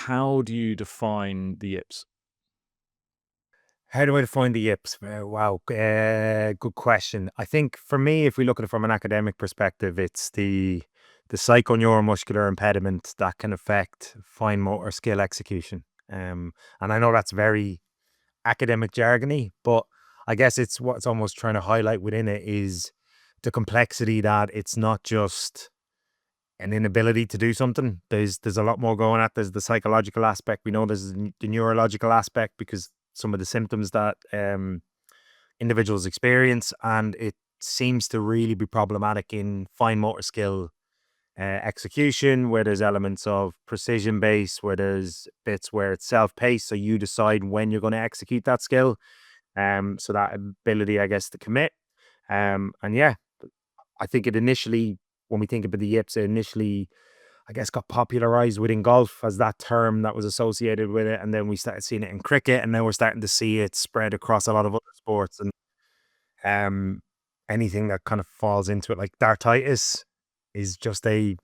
how do you define the yips? How do I define the yips? Wow, good question. I think for me, if we look at it from an academic perspective, it's the psychoneuromuscular impediment that can affect fine motor skill execution. And I know that's very academic jargony, but I guess it's what's almost trying to highlight within it is the complexity that it's not just an inability to do something. There's a lot more going at. There's the psychological aspect. We know there's the neurological aspect because some of the symptoms that individuals experience, and it seems to really be problematic in fine motor skill execution, where there's elements of precision based, where there's bits where it's self paced, so you decide when you're going to execute that skill. So that ability, I guess, to commit. And yeah, I think it initially, when we think about the yips, it initially, I guess, got popularized within golf as that term that was associated with it. And then we started seeing it in cricket, and now we're starting to see it spread across a lot of other sports. And um, anything that kind of falls into it, like dartitis, is just a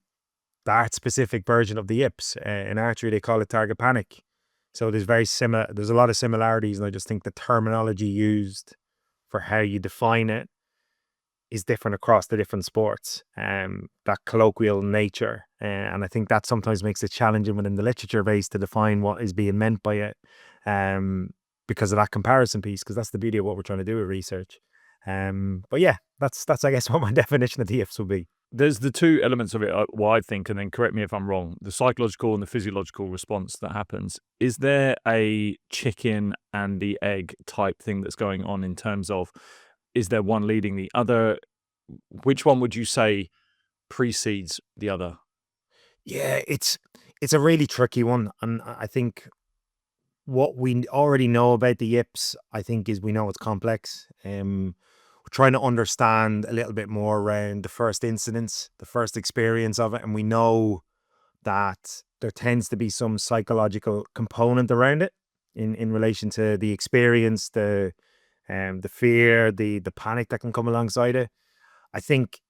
dart specific version of the yips. In archery, they call it target panic. So there's very similar, there's a lot of similarities. And I just think the terminology used for how you define it is different across the different sports, that colloquial nature. And I think that sometimes makes it challenging within the literature base to define what is being meant by it, because of that comparison piece, because that's the beauty of what we're trying to do with research. But yeah, that's I guess what my definition of the ifs would be. There's the two elements of it, what I think, and then correct me if I'm wrong, the psychological and the physiological response that happens. Is there a chicken and the egg type thing that's going on in terms of, is there one leading the other? Which one would you say precedes the other? Yeah, it's a really tricky one, and I think what we already know about the yips, I think, is we know it's complex. We're trying to understand a little bit more around the first incidents, the first experience of it, and we know that there tends to be some psychological component around it in relation to the experience, the fear, the panic that can come alongside it. I think,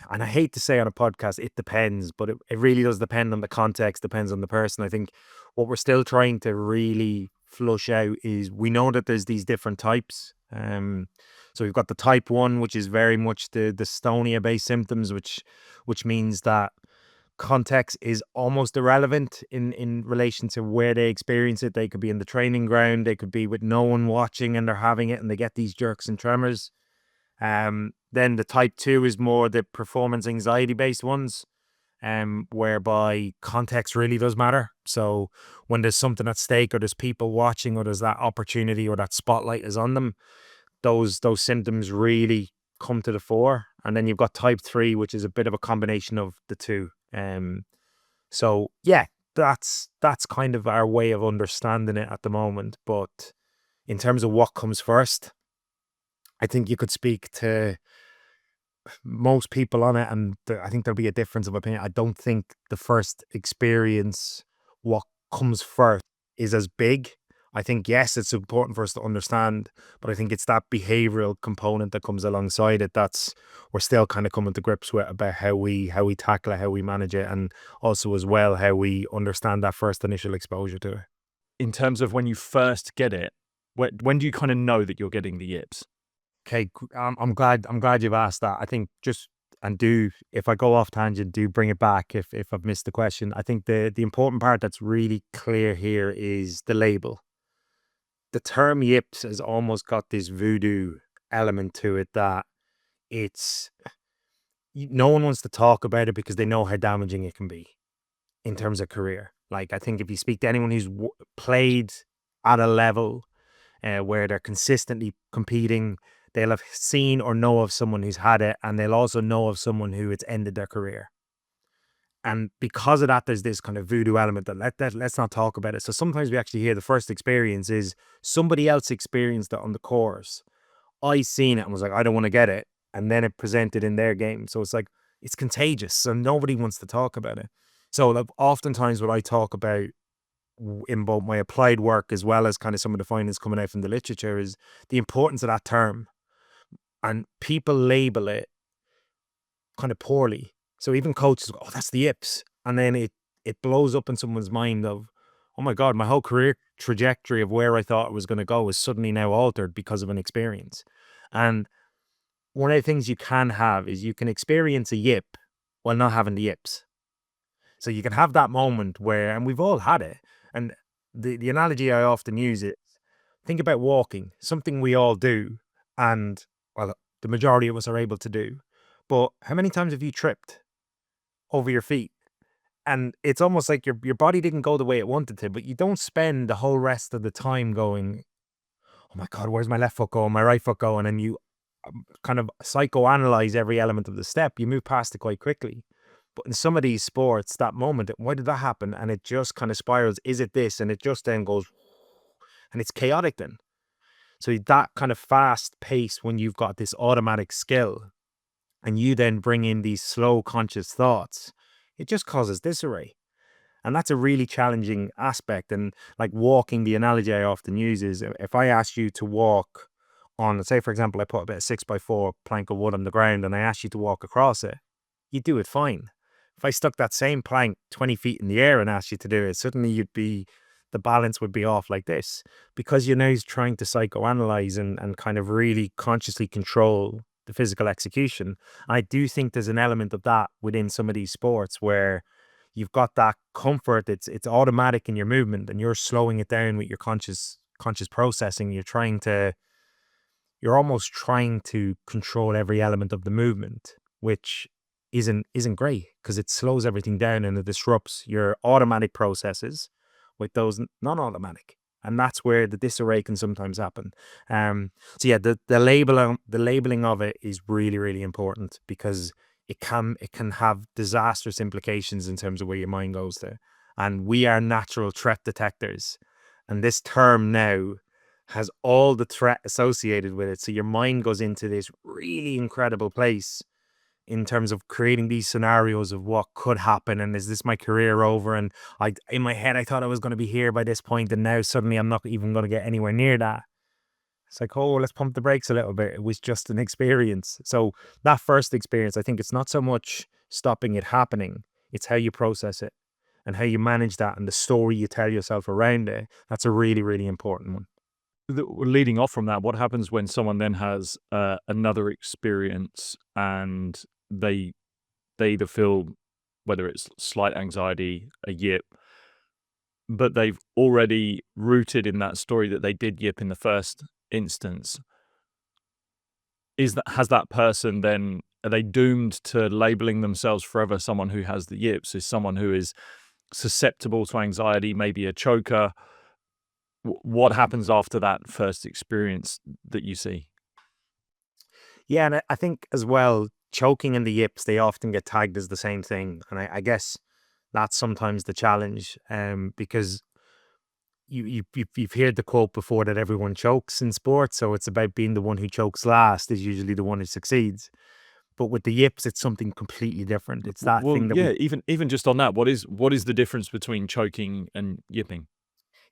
and I hate to say on a podcast, it depends, but it really does depend on the context, depends on the person. I think what we're still trying to really flush out is we know that there's these different types. So we've got the type one, which is very much the dystonia based symptoms, which means that context is almost irrelevant in relation to where they experience it. They could be in the training ground, they could be with no one watching and they're having it and they get these jerks and tremors. Then the type two is more the performance anxiety based ones, whereby context really does matter. So when there's something at stake or there's people watching or there's that opportunity or that spotlight is on them, those symptoms really come to the fore. And then you've got type three, which is a bit of a combination of the two. So yeah, that's kind of our way of understanding it at the moment. But in terms of what comes first, I think you could speak to most people on it, and I think there'll be a difference of opinion. I don't think the first experience, what comes first, is as big. I think, yes, it's important for us to understand, but I think it's that behavioral component that comes alongside it that's we're still kind of coming to grips with, about how we tackle it, how we manage it, and also as well how we understand that first initial exposure to it. In terms of when you first get it, when do you kind of know that you're getting the yips? Okay, I'm glad you've asked that. I think just, and do, if I go off tangent, do bring it back if I've missed the question. I think the important part that's really clear here is the label. The term yips has almost got this voodoo element to it, that it's no one wants to talk about it because they know how damaging it can be in terms of career. Like, I think if you speak to anyone who's played at a level where they're consistently competing, they'll have seen or know of someone who's had it, and they'll also know of someone who it's ended their career. And because of that, there's this kind of voodoo element that let's not talk about it. So sometimes we actually hear the first experience is somebody else experienced it on the course. I seen it and was like, I don't want to get it. And then it presented in their game. So it's like, it's contagious. So nobody wants to talk about it. So like, oftentimes what I talk about in both my applied work as well as kind of some of the findings coming out from the literature is the importance of that term. And people label it kind of poorly. So even coaches go, oh, that's the yips. And then it it blows up in someone's mind of, oh my God, my whole career trajectory of where I thought it was going to go is suddenly now altered because of an experience. And one of the things you can have is you can experience a yip while not having the yips. So you can have that moment where, and we've all had it. And the analogy I often use is, think about walking, something we all do. And well, the majority of us are able to do. But how many times have you tripped over your feet? And it's almost like your body didn't go the way it wanted to, but you don't spend the whole rest of the time going, oh my God, where's my left foot going, my right foot going? And you kind of psychoanalyze every element of the step. You move past it quite quickly. But in some of these sports, that moment, why did that happen? And it just kind of spirals. Is it this? And it just then goes, and it's chaotic then. So that kind of fast pace, when you've got this automatic skill and you then bring in these slow conscious thoughts, it just causes disarray. And that's a really challenging aspect. And like walking, the analogy I often use is, if I ask you to walk on, say, for example, I put about a 6x4 plank of wood on the ground and I ask you to walk across it, you do it fine. If I stuck that same plank 20 feet in the air and asked you to do it, suddenly the balance would be off like this, because you're now trying to psychoanalyze and kind of really consciously control the physical execution. I do think there's an element of that within some of these sports where you've got that comfort. It's automatic in your movement and you're slowing it down with your conscious processing. You're almost trying to control every element of the movement, which isn't great, because it slows everything down and it disrupts your automatic processes with those non-automatic. And that's where the disarray can sometimes happen. So yeah, the labeling of it is really, really important, because it can have disastrous implications in terms of where your mind goes to. And we are natural threat detectors. And this term now has all the threat associated with it. So your mind goes into this really incredible place in terms of creating these scenarios of what could happen, and is this my career over? And in my head, I thought I was going to be here by this point, and now suddenly I'm not even going to get anywhere near that. It's like, oh, let's pump the brakes a little bit. It was just an experience. So that first experience, I think it's not so much stopping it happening, it's how you process it and how you manage that and the story you tell yourself around it. That's a really, really important one. Leading off from that, what happens when someone then has another experience and they either feel, whether it's slight anxiety, a yip, but they've already rooted in that story that they did yip in the first instance? Has that person then, are they doomed to labeling themselves forever someone who has the yips, is someone who is susceptible to anxiety, maybe a choker? What happens after that first experience that you see? Yeah, and I think as well, choking and the yips, they often get tagged as the same thing. And I guess that's sometimes the challenge, because you've heard the quote before that everyone chokes in sports, so it's about being the one who chokes last is usually the one who succeeds. But with the yips, it's something completely different. It's that Well, thing that yeah, even just on that, what is the difference between choking and yipping?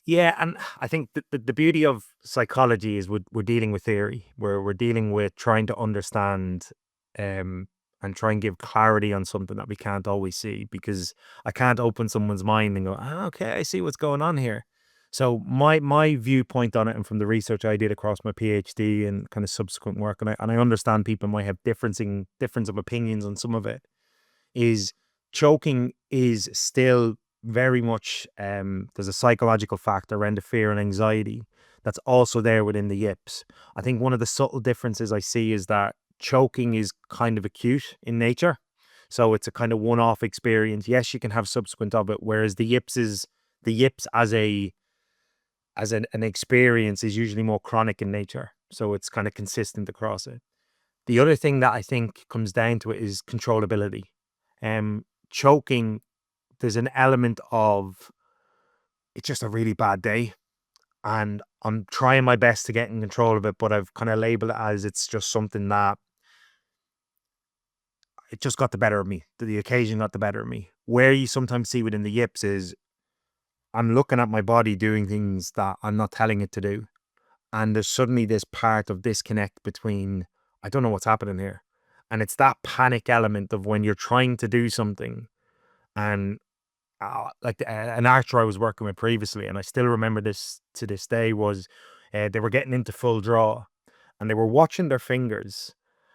yeah, and I think the beauty of psychology is we're dealing with theory, where we're dealing with trying to understand, and try and give clarity on something that we can't always see, because I can't open someone's mind and go, "Ah, okay, I see what's going on here." So my viewpoint on it, and from the research I did across my PhD and kind of subsequent work, and I understand people might have difference of opinions on some of it, is choking is still very much, there's a psychological factor around the fear and anxiety that's also there within the yips. I think one of the subtle differences I see is that choking is kind of acute in nature. So it's a kind of one-off experience. Yes, you can have subsequent of it, whereas the yips as an experience is usually more chronic in nature. So it's kind of consistent across it. The other thing that I think comes down to it is controllability. Choking, there's an element of, it's just a really bad day and I'm trying my best to get in control of it, but I've kind of labeled it as, it's just something that it just got the better of me. The occasion got the better of me. Where you sometimes see within the yips is, I'm looking at my body doing things that I'm not telling it to do. And there's suddenly this part of disconnect between, I don't know what's happening here. And it's that panic element of when you're trying to do something and like an archer I was working with previously, and I still remember this to this day, was they were getting into full draw, and they were watching their fingers,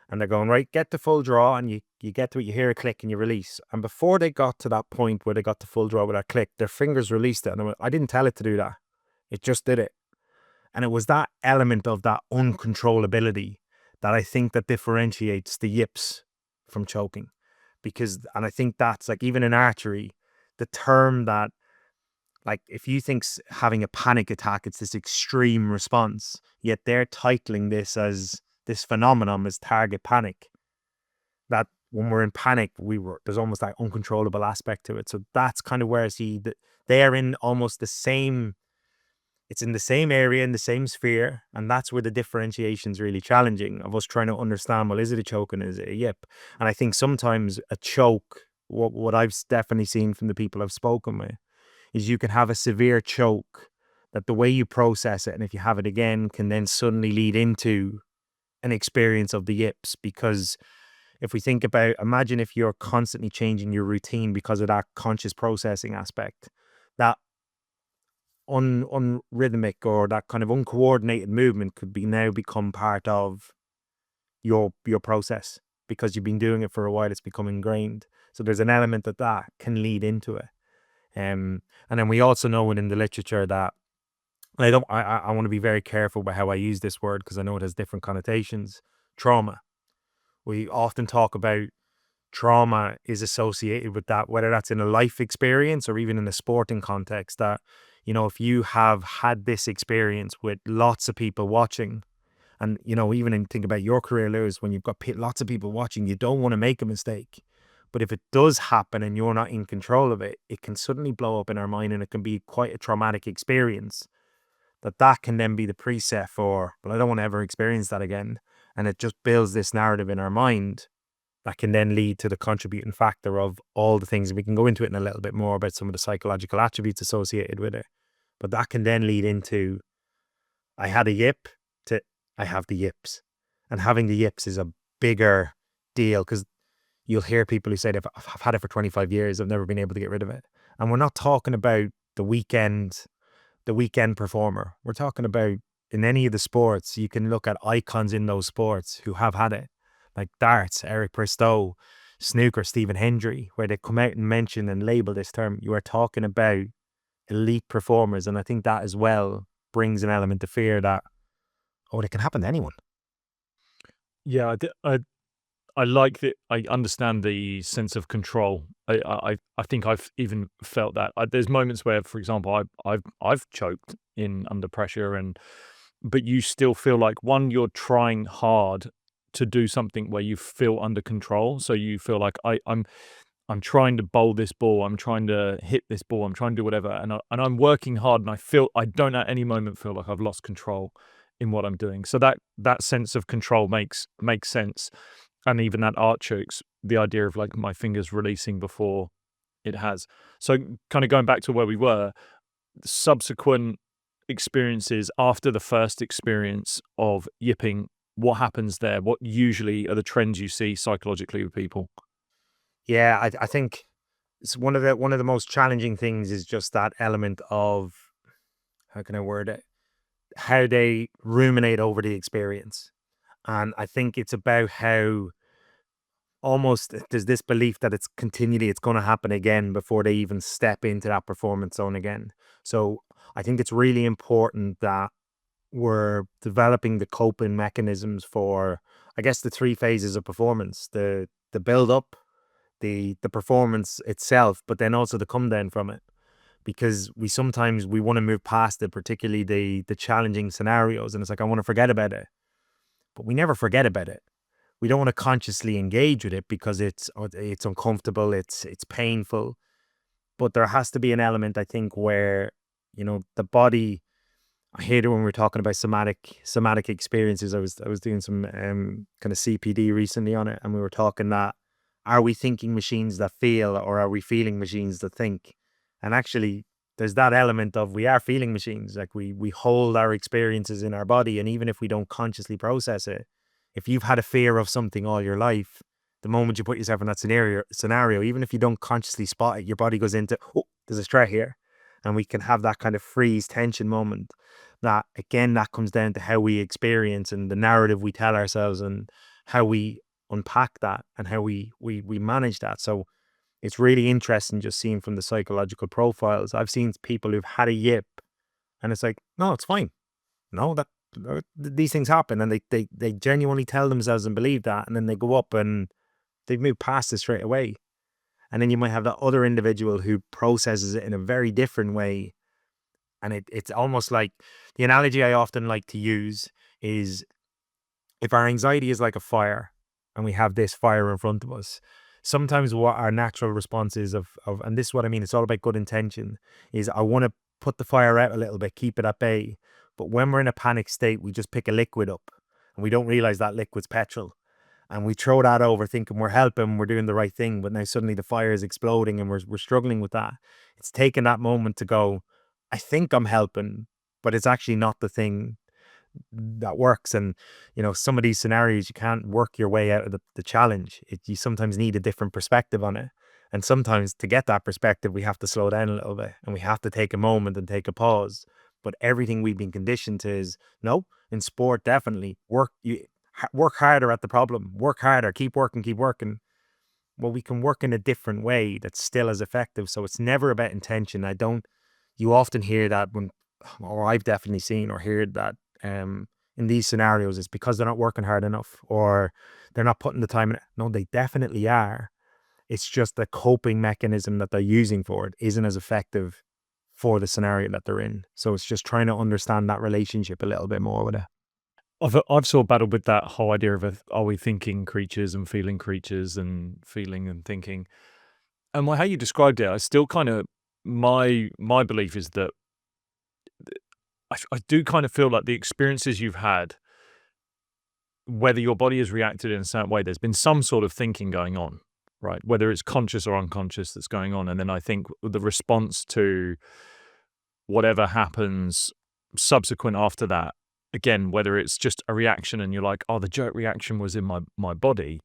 and they're going, right, get to full draw, and you get to it, you hear a click and you release. And before they got to that point where they got to full draw with that click, their fingers released it. And I didn't tell it to do that. It just did it. And it was that element of that uncontrollability that I think that differentiates the yips from choking. And I think that's like, even in archery, the term that, like, if you think having a panic attack, it's this extreme response, yet they're titling this as this phenomenon as target panic. That when we're in panic, there's almost that uncontrollable aspect to it. So that's kind of where I see that they're in almost the same, it's in the same area, in the same sphere. And that's where the differentiation is really challenging, of us trying to understand, well, is it a choke and is it a yip? And I think sometimes a choke, what I've definitely seen from the people I've spoken with, is you can have a severe choke that the way you process it, and if you have it again, can then suddenly lead into an experience of the yips. Because if we think about, imagine if you're constantly changing your routine because of that conscious processing aspect, that unrhythmic or that kind of uncoordinated movement could now become part of your process, because you've been doing it for a while, it's become ingrained. So there's an element that can lead into it. And then we also know within the literature that, I want to be very careful about how I use this word, because I know it has different connotations. Trauma. We often talk about trauma is associated with that, whether that's in a life experience or even in a sporting context, that, if you have had this experience with lots of people watching, and, even think about your career, Lewis, when you've got lots of people watching, you don't want to make a mistake. But if it does happen and you're not in control of it, it can suddenly blow up in our mind, and it can be quite a traumatic experience. That can then be the preset for, well, I don't want to ever experience that again. And it just builds this narrative in our mind that can then lead to the contributing factor of all the things. We can go into it in a little bit more about some of the psychological attributes associated with it. But that can then lead into, I had a yip, to I have the yips. And having the yips is a bigger deal, because you'll hear people who say, I've had it for 25 years, I've never been able to get rid of it. And we're not talking about the weekend performer. We're talking about, in any of the sports, you can look at icons in those sports who have had it, like darts, Eric Bristow, snooker, Stephen Hendry, where they come out and mention and label this term. You are talking about elite performers. And I think that as well brings an element of fear that, it can happen to anyone. Yeah, I like that. I understand the sense of control. I think I've even felt that. There's moments where, for example, I've choked in under pressure, but you still feel like, one, you're trying hard to do something where you feel under control. So you feel like I'm trying to bowl this ball, I'm trying to hit this ball, I'm trying to do whatever, and I'm working hard, and I don't at any moment feel like I've lost control in what I'm doing. So that sense of control makes sense. And even that art chokes, the idea of like my fingers releasing before it has. So kind of going back to where we were, subsequent experiences after the first experience of yipping, what happens there? What usually are the trends you see psychologically with people? Yeah, I think it's one of the most challenging things is just that element of, how can I word it, how they ruminate over the experience. And I think it's about how almost there's this belief that it's going to happen again before they even step into that performance zone again. So I think it's really important that we're developing the coping mechanisms for, I guess, the three phases of performance: the build up, the performance itself, but then also the come down from it. Because we sometimes want to move past it, particularly the challenging scenarios, and it's like, I want to forget about it, but we never forget about it. We don't want to consciously engage with it because it's uncomfortable, it's painful. But there has to be an element, I think, where, the body. I hate it when we're talking about somatic experiences. I was doing some kind of CPD recently on it, and we were talking that, are we thinking machines that feel, or are we feeling machines that think? And actually, there's that element of, we are feeling machines. Like we hold our experiences in our body, and even if we don't consciously process it, if you've had a fear of something all your life, the moment you put yourself in that scenario, even if you don't consciously spot it, your body goes into, oh, there's a threat here. And we can have that kind of freeze tension moment. That again, that comes down to how we experience and the narrative we tell ourselves and how we unpack that and how we manage that. So it's really interesting just seeing from the psychological profiles. I've seen people who've had a yip and it's like, no, it's fine. No, these things happen, and they genuinely tell themselves and believe that, and then they go up and they move past it straight away. And then you might have that other individual who processes it in a very different way. And it's almost like the analogy I often like to use is if our anxiety is like a fire and we have this fire in front of us, sometimes what our natural response is and this is what I mean, it's all about good intention, is I want to put the fire out a little bit, keep it at bay. But when we're in a panic state, we just pick a liquid up and we don't realize that liquid's petrol. And we throw that over thinking we're helping, we're doing the right thing. But now suddenly the fire is exploding and we're struggling with that. It's taking that moment to go, I think I'm helping, but it's actually not the thing that works. And, some of these scenarios, you can't work your way out of the challenge. You sometimes need a different perspective on it. And sometimes to get that perspective, we have to slow down a little bit and we have to take a moment and take a pause. But everything we've been conditioned to is, no, in sport, definitely work harder at the problem, work harder, keep working. Well, we can work in a different way that's still as effective. So it's never about intention. You often hear that or I've definitely seen or heard that in these scenarios, it's because they're not working hard enough or they're not putting the time in. No, they definitely are. It's just the coping mechanism that they're using for it isn't as effective for the scenario that they're in. So it's just trying to understand that relationship a little bit more with it. I've sort of battled with that whole idea of are we thinking creatures and feeling and thinking. And how you described it, I still kind of, my belief is that I do kind of feel like the experiences you've had, whether your body has reacted in a certain way, there's been some sort of thinking going on, right? Whether it's conscious or unconscious that's going on. And then I think the response to whatever happens subsequent after that, again, whether it's just a reaction and you're like, oh, the jerk reaction was in my body,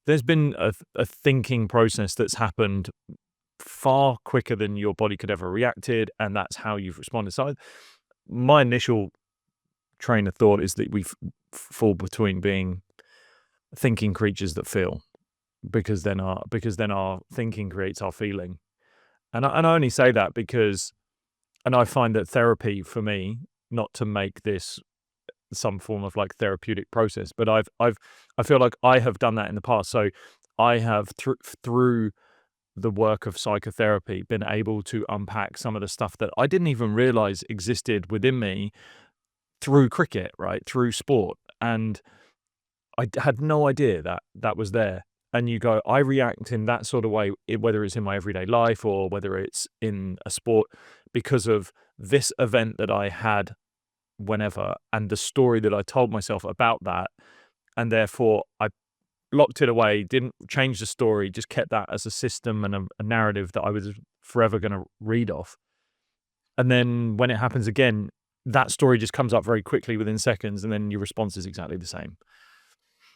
there's been a thinking process that's happened far quicker than your body could ever reacted, and that's how you've responded. So my initial train of thought is that we fall between being thinking creatures that feel, because then our thinking creates our feeling. And I only say that because, and I find that therapy for me, not to make this some form of like therapeutic process, but I feel like I have done that in the past. So I have through the work of psychotherapy been able to unpack some of the stuff that I didn't even realize existed within me through cricket, right? Through sport. And I had no idea that was there. And you go, I react in that sort of way, whether it's in my everyday life or whether it's in a sport, because of this event that I had whenever and the story that I told myself about that. And therefore I locked it away, didn't change the story, just kept that as a system and a narrative that I was forever going to read off. And then when it happens again, that story just comes up very quickly within seconds, and then your response is exactly the same.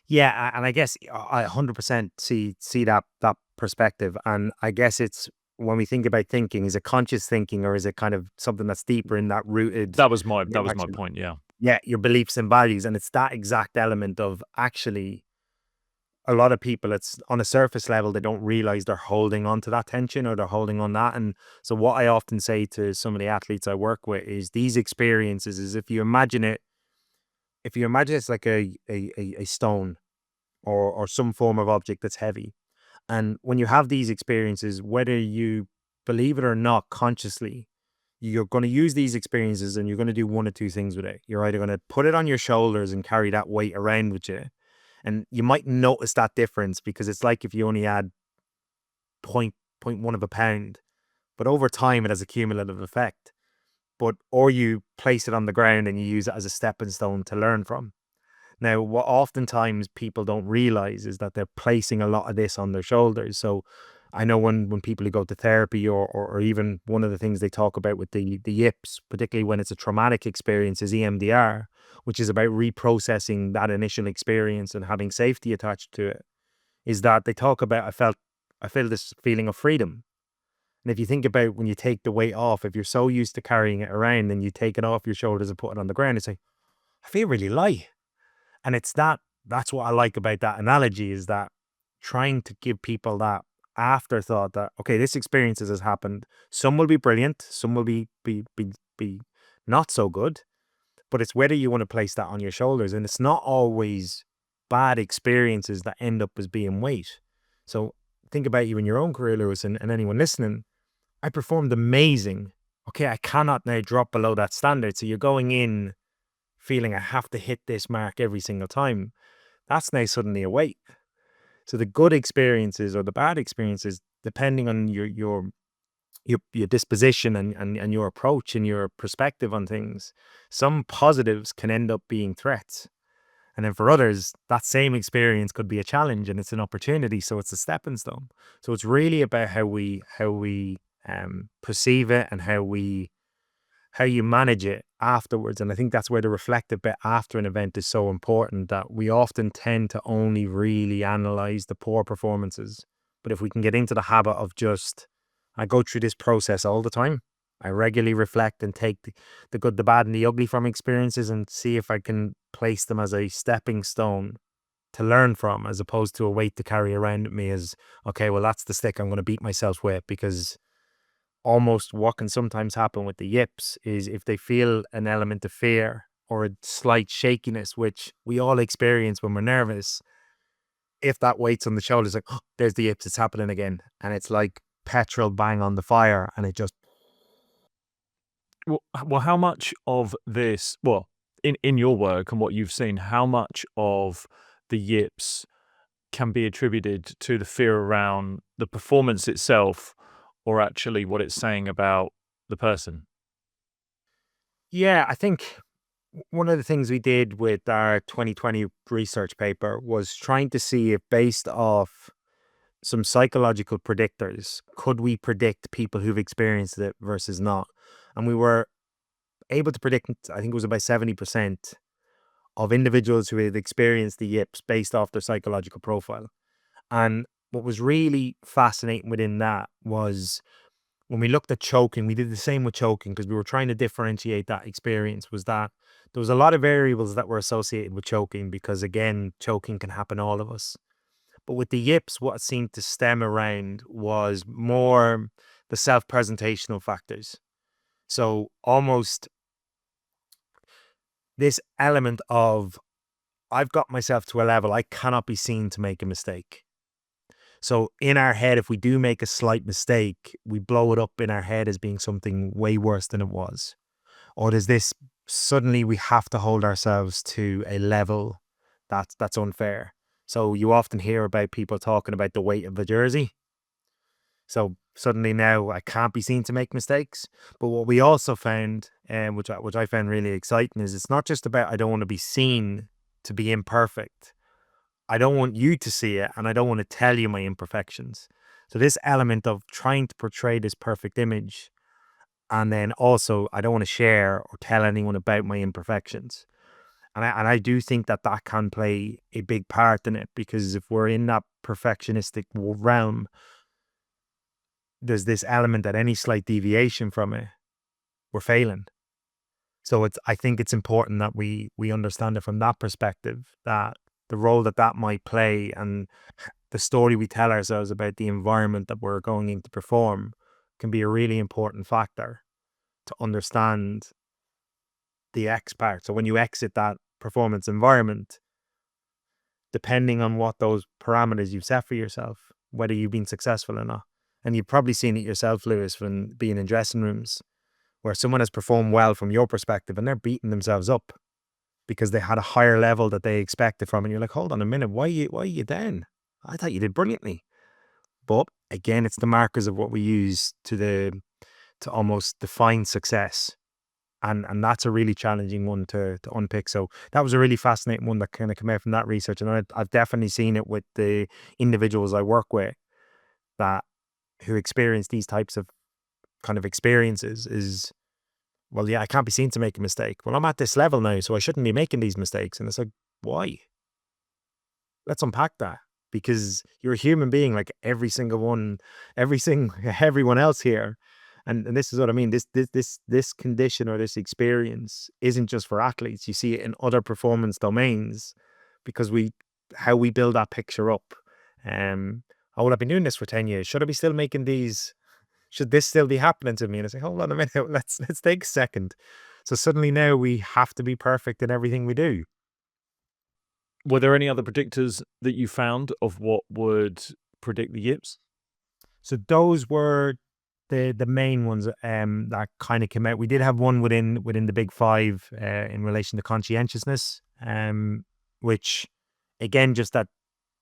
Yeah, and I guess I 100% see that perspective. And I guess it's when we think about thinking, is it conscious thinking or is it kind of something that's deeper in that rooted? That was my point. Yeah. Yeah, your beliefs and values. And it's that exact element of actually a lot of people, it's on a surface level, they don't realize they're holding on to that tension or they're holding on that. And so what I often say to some of the athletes I work with is these experiences is if you imagine it's like a stone or some form of object that's heavy. And when you have these experiences, whether you believe it or not consciously, you're going to use these experiences and you're going to do one or two things with it. You're either going to put it on your shoulders and carry that weight around with you. And you might notice that difference because it's like if you only add 0.1 of a pound, but over time it has a cumulative effect. Or you place it on the ground and you use it as a stepping stone to learn from. Now, what oftentimes people don't realize is that they're placing a lot of this on their shoulders. So I know when people who go to therapy or even one of the things they talk about with the Yips, particularly when it's a traumatic experience, is EMDR, which is about reprocessing that initial experience and having safety attached to it. is that they talk about, I feel this feeling of freedom. And if you think about when you take the weight off, if you're so used to carrying it around and you take it off your shoulders and put it on the ground, it's like, I feel really light. And that's what I like about that analogy, is that trying to give people that afterthought that, okay, this experience has happened. Some will be brilliant, some will be not so good, but it's whether you want to place that on your shoulders. And it's not always bad experiences that end up as being weight. So think about you in your own career, Lewis, and anyone listening. I performed amazing. Okay, I cannot now drop below that standard. So you're going in feeling I have to hit this mark every single time. That's now suddenly a weight. So the good experiences or the bad experiences, depending on your disposition and your approach and your perspective on things, some positives can end up being threats. And then for others, that same experience could be a challenge and it's an opportunity. So it's a stepping stone. So it's really about how we perceive it and how you manage it afterwards. And I think that's where the reflective bit after an event is so important, that we often tend to only really analyze the poor performances. But if we can get into the habit of just, I go through this process all the time. I regularly reflect and take the good, the bad, and the ugly from experiences and see if I can place them as a stepping stone to learn from, as opposed to a weight to carry around with me as, okay, well, that's the stick I'm going to beat myself with. Because almost what can sometimes happen with the yips is if they feel an element of fear or a slight shakiness, which we all experience when we're nervous, if that weight's on the shoulders, like, oh, there's the yips, it's happening again. And it's like petrol bang on the fire, and it just, Well, how much of this, well, in your work and what you've seen, how much of the yips can be attributed to the fear around the performance itself, or actually what it's saying about the person? yeah, I think one of the things we did with our 2020 research paper was trying to see if, based off some psychological predictors, could we predict people who've experienced it versus not? And we were able to predict, I think it was about 70% of individuals who had experienced the yips based off their psychological profile. And what was really fascinating within that was when we looked at choking, we did the same with choking because we were trying to differentiate that experience, was that there was a lot of variables that were associated with choking because, again, choking can happen to all of us. But with the yips, what it seemed to stem around was more the self-presentational factors. So almost this element of, I've got myself to a level I cannot be seen to make a mistake. So in our head, if we do make a slight mistake, we blow it up in our head as being something way worse than it was. Or there's this, suddenly we have to hold ourselves to a level that's unfair. So you often hear about people talking about the weight of a jersey. So suddenly now I can't be seen to make mistakes. But what we also found, which I found really exciting, is it's not just about, I don't want to be seen to be imperfect. I don't want you to see it, and I don't want to tell you my imperfections. So this element of trying to portray this perfect image, and then also I don't want to share or tell anyone about my imperfections. And I do think that that can play a big part in it, because if we're in that perfectionistic realm, there's this element that any slight deviation from it, we're failing. So I think it's important that we understand it from that perspective, that the role that that might play and the story we tell ourselves about the environment that we're going in to perform can be a really important factor to understand the X part. So when you exit that performance environment, depending on what those parameters you've set for yourself, whether you've been successful or not. And you've probably seen it yourself, Lewis, when being in dressing rooms where someone has performed well from your perspective and they're beating themselves up because they had a higher level that they expected from. And you're like, hold on a minute, why are you down? I thought you did brilliantly. But again, it's the markers of what we use to almost define success. And that's a really challenging one to unpick. So that was a really fascinating one that kind of came out from that research. And I've definitely seen it with the individuals I work with that who experience these types of kind of experiences is, well, yeah, I can't be seen to make a mistake. Well, I'm at this level now, so I shouldn't be making these mistakes. And it's like, why? Let's unpack that. because you're a human being like everyone else here. And this is what I mean. This condition or this experience isn't just for athletes. You see it in other performance domains because how we build that picture up. Oh, well, I've been doing this for 10 years. Should I be still making these? Should this still be happening to me? And I say, hold on a minute, let's take a second. So suddenly now we have to be perfect in everything we do. Were there any other predictors that you found of what would predict the yips? So those were the main ones that kind of came out. We did have one within the big five in relation to conscientiousness, which again just that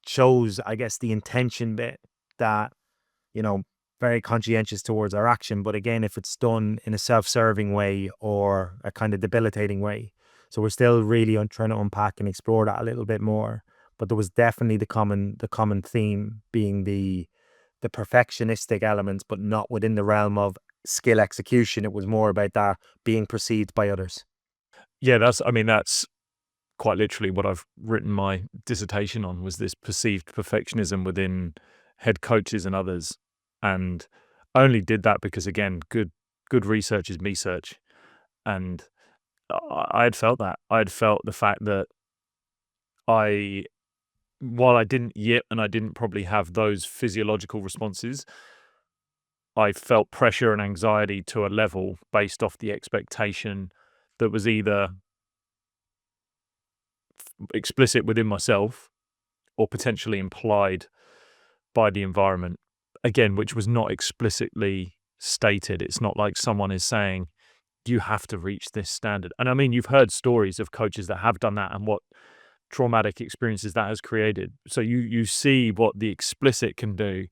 shows, I guess, the intention bit that, you know, very conscientious towards our action, but again, if it's done in a self-serving way or a kind of debilitating way. So we're still really trying to unpack and explore that a little bit more. But there was definitely the common theme being the perfectionistic elements, but not within the realm of skill execution. It was more about that being perceived by others. Yeah, that's quite literally what I've written my dissertation on, was this perceived perfectionism within head coaches and others. And I only did that because, again, good research is me search. And I had felt that. I had felt the fact that while I didn't yip and I didn't probably have those physiological responses, I felt pressure and anxiety to a level based off the expectation that was either explicit within myself or potentially implied by the environment, again, which was not explicitly stated. It's not like someone is saying you have to reach this standard. And I mean, you've heard stories of coaches that have done that and what traumatic experiences that has created. So you see what the explicit can do,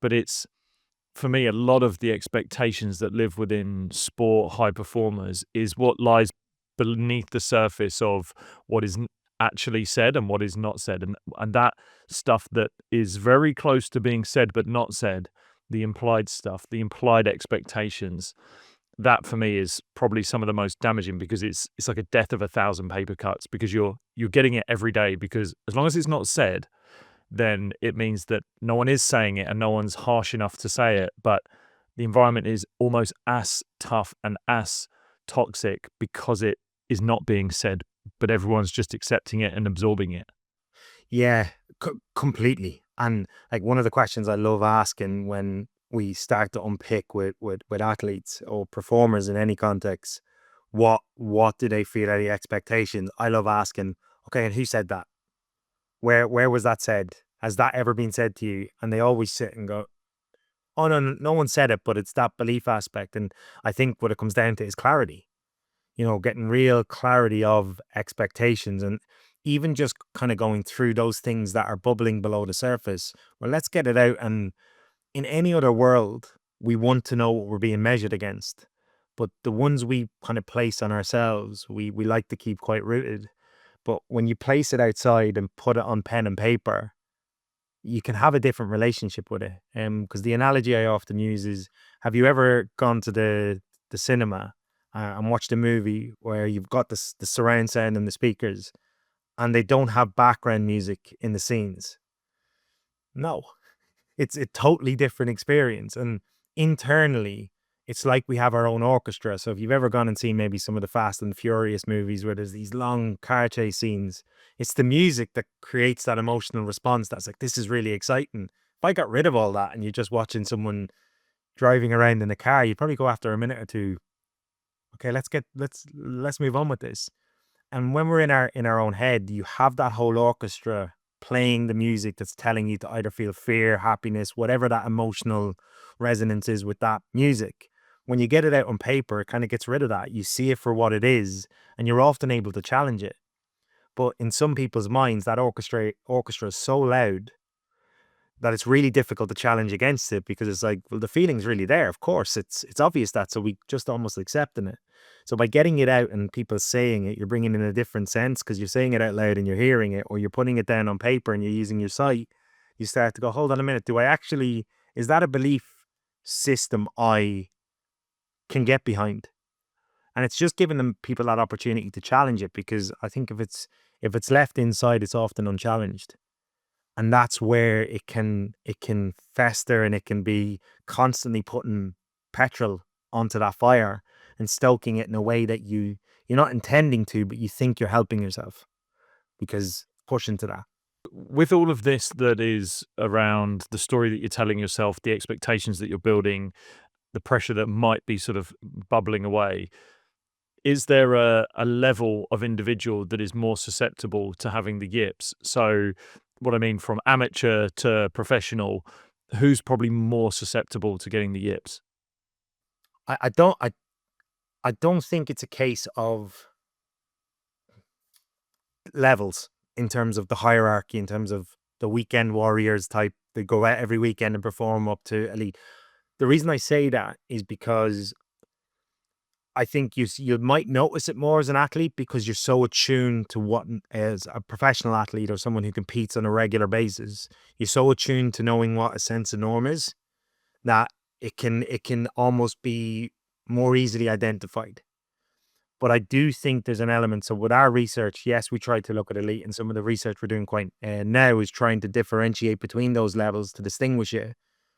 but it's, for me, a lot of the expectations that live within sport high performers is what lies beneath the surface of what is actually said and what is not said. And that stuff that is very close to being said but not said, the implied stuff, the implied expectations, that for me is probably some of the most damaging, because it's like a death of 1,000 paper cuts, because you're getting it every day, because as long as it's not said, then it means that no one is saying it and no one's harsh enough to say it, but the environment is almost as tough and as toxic because it is not being said, but everyone's just accepting it and absorbing it. Yeah, completely. And like one of the questions I love asking when we start to unpick with athletes or performers in any context, what do they feel are the expectations? I love asking, okay, and who said that? Where was that said? Has that ever been said to you? And they always sit and go, oh no one said it, but it's that belief aspect. And I think what it comes down to is clarity. You know, getting real clarity of expectations, and even just kind of going through those things that are bubbling below the surface. Well, let's get it out. And in any other world, we want to know what we're being measured against. But the ones we kind of place on ourselves, we like to keep quite rooted. But when you place it outside and put it on pen and paper, you can have a different relationship with it. Because the analogy I often use is, have you ever gone to the cinema and watched a movie where you've got the surround sound and the speakers, and they don't have background music in the scenes? No, it's a totally different experience. And internally, it's like we have our own orchestra. So if you've ever gone and seen maybe some of the Fast and Furious movies where there's these long car chase scenes, it's the music that creates that emotional response that's like, this is really exciting. If I got rid of all that and you're just watching someone driving around in a car, you'd probably go after a minute or two. Okay, let's move on with this. And when we're in our own head, you have that whole orchestra playing the music that's telling you to either feel fear, happiness, whatever that emotional resonance is with that music. When you get it out on paper, it kind of gets rid of that. You see it for what it is, and you're often able to challenge it. But in some people's minds, that orchestra is so loud that it's really difficult to challenge against it, because it's like, well, the feeling's really there. Of course, it's obvious that, so we just almost accepting it. So by getting it out and people saying it, you're bringing in a different sense, because you're saying it out loud and you're hearing it, or you're putting it down on paper and you're using your sight. You start to go, hold on a minute, is that a belief system I can get behind? And it's just giving people that opportunity to challenge it, because I think if it's left inside, it's often unchallenged. And that's where it can fester, and it can be constantly putting petrol onto that fire and stoking it in a way that you're not intending to, but you think you're helping yourself because pushing to that. With all of this that is around the story that you're telling yourself, the expectations that you're building, the pressure that might be sort of bubbling away, is there a level of individual that is more susceptible to having the yips? So, what I mean, from amateur to professional, who's probably more susceptible to getting the yips? I don't think it's a case of levels in terms of the hierarchy, in terms of the weekend warriors type that go out every weekend and perform up to elite. The reason I say that is because I think you might notice it more as an athlete because you're so attuned to what, as a professional athlete or someone who competes on a regular basis, you're so attuned to knowing what a sense of norm is that it can almost be more easily identified. But I do think there's an element. So with our research, yes, we tried to look at elite, and some of the research we're doing quite now is trying to differentiate between those levels to distinguish it.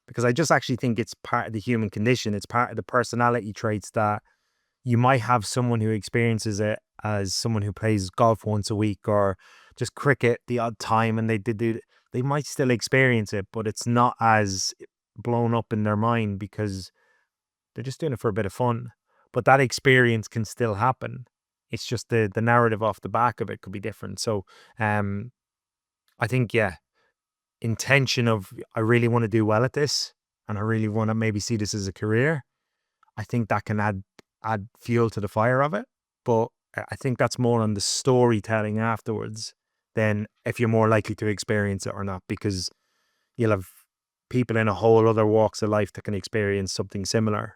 Because I just actually think it's part of the human condition. It's part of the personality traits that you might have someone who experiences it as someone who plays golf once a week or just cricket the odd time, and they might still experience it, but it's not as blown up in their mind because they're just doing it for a bit of fun. But that experience can still happen. It's just the narrative off the back of it could be different. So um I think, yeah, intention of I really want to do well at this and I really want to maybe see this as a career. I think that can add fuel to the fire of it. But I think that's more on the storytelling afterwards than if you're more likely to experience it or not, because you'll have people in a whole other walks of life that can experience something similar,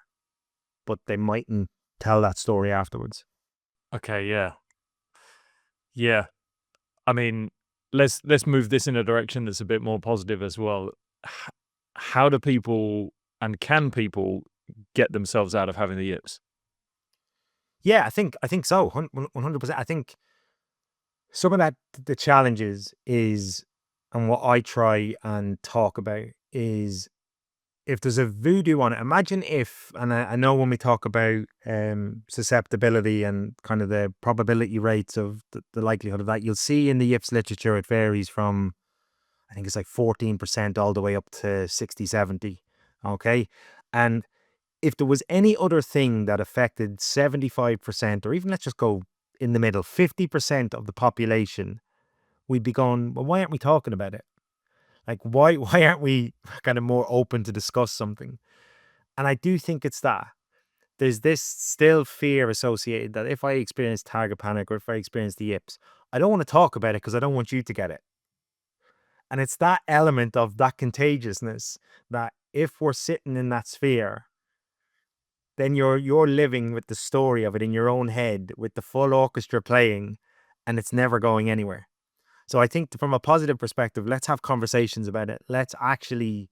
but they mightn't tell that story afterwards. Okay, yeah. Yeah. I mean, let's move this in a direction that's a bit more positive as well. H- How do people and can people get themselves out of having the yips? Yeah, I think so. 100%. I think some of that, the challenges is, and what I try and talk about is, if there's a voodoo on it, imagine if, and I know when we talk about susceptibility and kind of the probability rates of the likelihood of that, you'll see in the Yips literature, it varies from, I think it's like 14% all the way up to 60, 70. Okay. And if there was any other thing that affected 75%, or even let's just go in the middle, 50% of the population, we'd be going, well, why aren't we talking about it? Like, why aren't we kind of more open to discuss something? And I do think it's that. There's this still fear associated that if I experience target panic or if I experience the yips, I don't want to talk about it because I don't want you to get it. And it's that element of that contagiousness that if we're sitting in that sphere, then you're living with the story of it in your own head with the full orchestra playing, and it's never going anywhere. So I think from a positive perspective, let's have conversations about it. Let's actually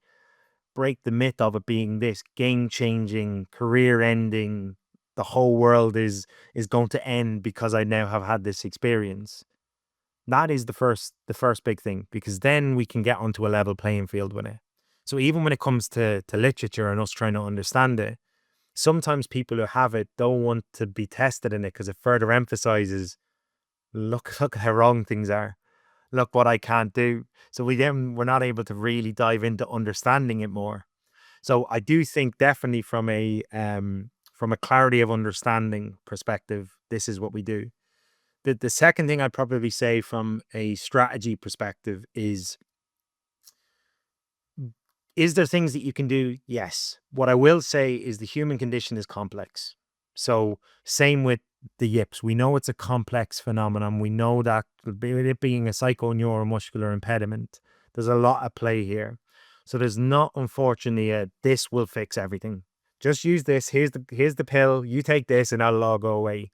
break the myth of it being this game changing, career ending, the whole world is going to end because I now have had this experience. That is the first big thing, because then we can get onto a level playing field with it. So even when it comes to literature and us trying to understand it, sometimes people who have it don't want to be tested in it because it further emphasizes, look at how wrong things are. Look what I can't do. So we're not able to really dive into understanding it more. So I do think definitely from a clarity of understanding perspective, this is what we do. The second thing I'd probably say from a strategy perspective is there things that you can do? Yes. What I will say is the human condition is complex. So same with the yips. We know it's a complex phenomenon. We know that with it being a psychoneuromuscular impediment, there's a lot at play here. So there's not, unfortunately, this will fix everything. Just use this. Here's the pill. You take this and it'll all go away.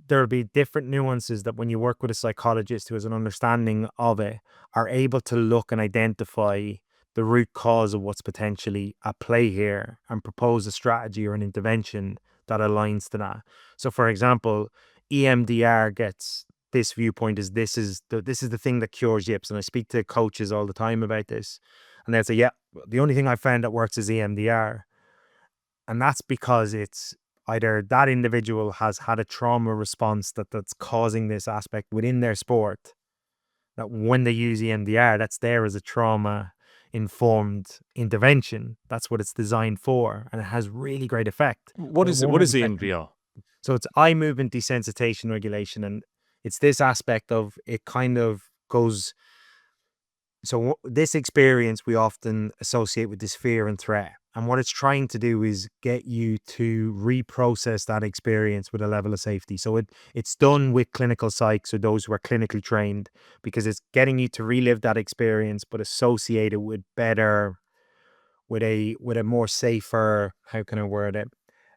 There'll be different nuances that when you work with a psychologist who has an understanding of it, are able to look and identify the root cause of what's potentially at play here and propose a strategy or an intervention that aligns to that. So, for example, EMDR gets this viewpoint is this is the thing that cures yips. And I speak to coaches all the time about this, and they'll say, yeah, the only thing I found that works is EMDR. And that's because it's either that individual has had a trauma response that's causing this aspect within their sport, that when they use EMDR, that's there as a trauma informed intervention. That's what it's designed for, and it has really great effect. What But it is it? won't What have is effect. EMDR? So it's eye movement desensitization regulation, and it's this aspect of it kind of goes. So this experience we often associate with this fear and threat. And what it's trying to do is get you to reprocess that experience with a level of safety. So it's done with clinical psychs or those who are clinically trained, because it's getting you to relive that experience, but associate it with better, with a more safer, how can I word it?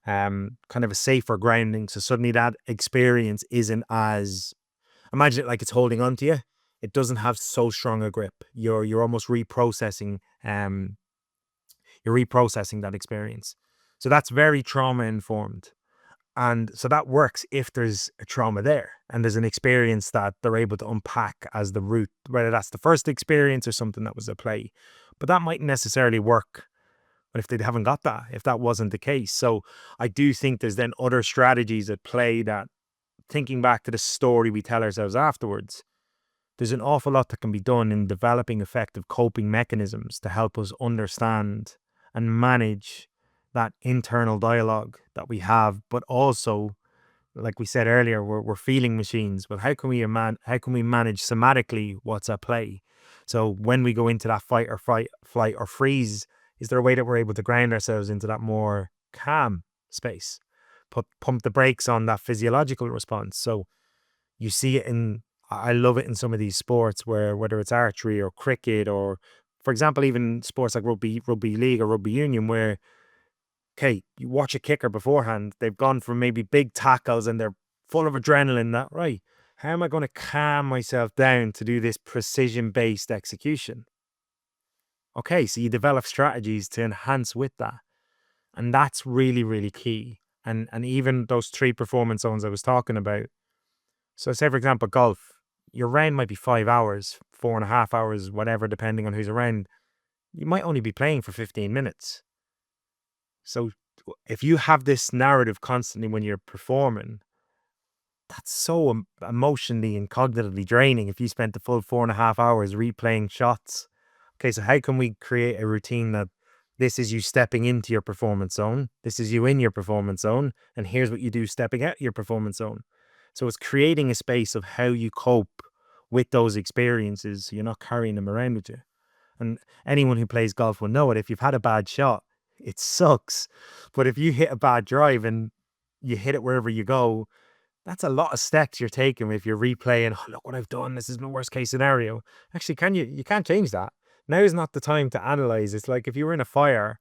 Kind of a safer grounding. So suddenly that experience isn't as, imagine it like it's holding on to you. It doesn't have so strong a grip. You're almost reprocessing that experience. So that's very trauma informed. And so that works if there's a trauma there and there's an experience that they're able to unpack as the root, whether that's the first experience or something that was at play. But that mightn't necessarily work if they haven't got that, if that wasn't the case. So I do think there's then other strategies at play that, thinking back to the story we tell ourselves afterwards, there's an awful lot that can be done in developing effective coping mechanisms to help us understand and manage that internal dialogue that we have. But also, like we said earlier, we're feeling machines. But how can we manage somatically what's at play? So when we go into that fight or flight or freeze, is there a way that we're able to ground ourselves into that more calm space? Pump the brakes on that physiological response. So you see it in, I love it in some of these sports where, whether it's archery or cricket, or for example, even sports like rugby league or rugby union, where, okay, you watch a kicker beforehand, they've gone from maybe big tackles and they're full of adrenaline, that, right, how am I going to calm myself down to do this precision-based execution? Okay, so you develop strategies to enhance with that. And that's really, really key. And even those 3 performance zones I was talking about. So say, for example, golf, your round might be 5 hours, 4.5 hours, whatever, depending on who's around. You might only be playing for 15 minutes. So if you have this narrative constantly when you're performing, that's so emotionally and cognitively draining if you spent the full 4.5 hours replaying shots. Okay, so how can we create a routine that this is you stepping into your performance zone, this is you in your performance zone, and here's what you do stepping out your performance zone. So it's creating a space of how you cope with those experiences so you're not carrying them around with you. And anyone who plays golf will know it. If you've had a bad shot, it sucks. But if you hit a bad drive and you hit it wherever you go, that's a lot of steps you're taking if you're replaying, oh, look what I've done, this is my worst case scenario. Actually, you can't change that. Now is not the time to analyze. It's like if you were in a fire,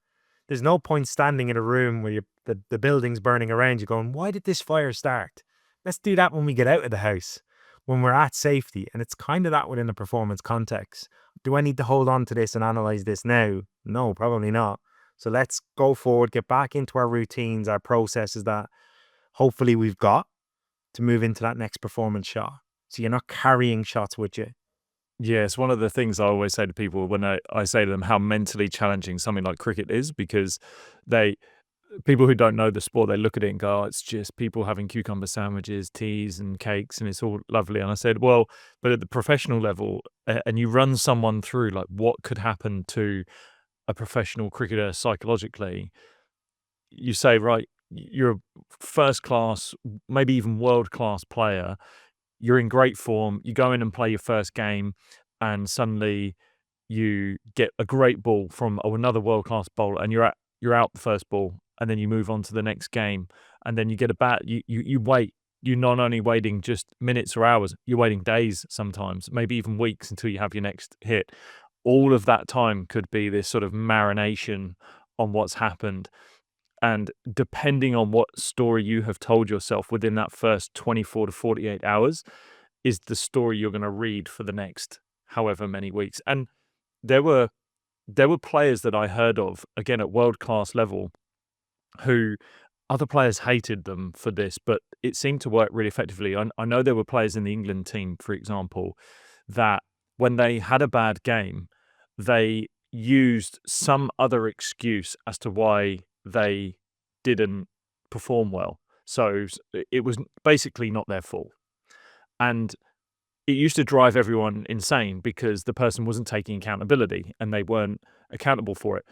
there's no point standing in a room where the building's burning around you going, why did this fire start? Let's do that when we get out of the house, when we're at safety. And it's kind of that within a performance context. Do I need to hold on to this and analyze this now? No, probably not. So let's go forward, get back into our routines, our processes that hopefully we've got to move into that next performance shot. So you're not carrying shots with you. Yeah, it's one of the things I always say to people when I say to them how mentally challenging something like cricket is, because people who don't know the sport, they look at it and go, oh, it's just people having cucumber sandwiches, teas and cakes, and it's all lovely. And I said, well, but at the professional level, and you run someone through like what could happen to a professional cricketer psychologically, you say, right, you're a first class, maybe even world class player. You're in great form. You go in and play your first game, and suddenly you get a great ball from another world class bowler, and you're out the first ball, and then you move on to the next game, and then you get a bat. You wait. You're not only waiting just minutes or hours. You're waiting days, sometimes, maybe even weeks until you have your next hit. All of that time could be this sort of marination on what's happened. And depending on what story you have told yourself within that first 24 to 48 hours is the story you're going to read for the next however many weeks. And there were players that I heard of, again, at world-class level, who other players hated them for this, but it seemed to work really effectively. I know there were players in the England team, for example, that when they had a bad game, they used some other excuse as to why they didn't perform well. So it was basically not their fault. And it used to drive everyone insane because the person wasn't taking accountability and they weren't accountable for it.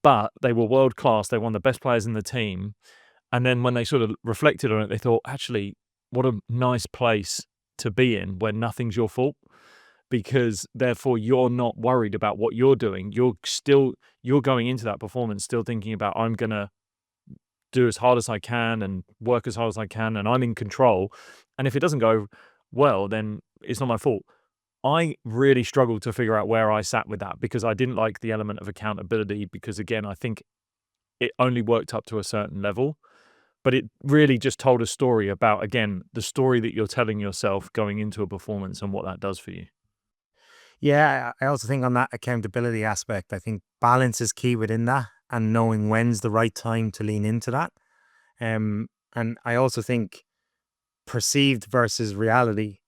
But they were world class. They were one of the best players in the team. And then when they sort of reflected on it, they thought, actually, what a nice place to be in where nothing's your fault, because therefore you're not worried about what you're doing. You're going into that performance still thinking about, I'm going to do as hard as I can and work as hard as I can, and I'm in control. And if it doesn't go well, then it's not my fault. I really struggled to figure out where I sat with that because I didn't like the element of accountability because, again, I think it only worked up to a certain level. But it really just told a story about, again, the story that you're telling yourself going into a performance and what that does for you. Yeah, I also think on that accountability aspect, I think balance is key within that and knowing when's the right time to lean into that. And I also think perceived versus reality,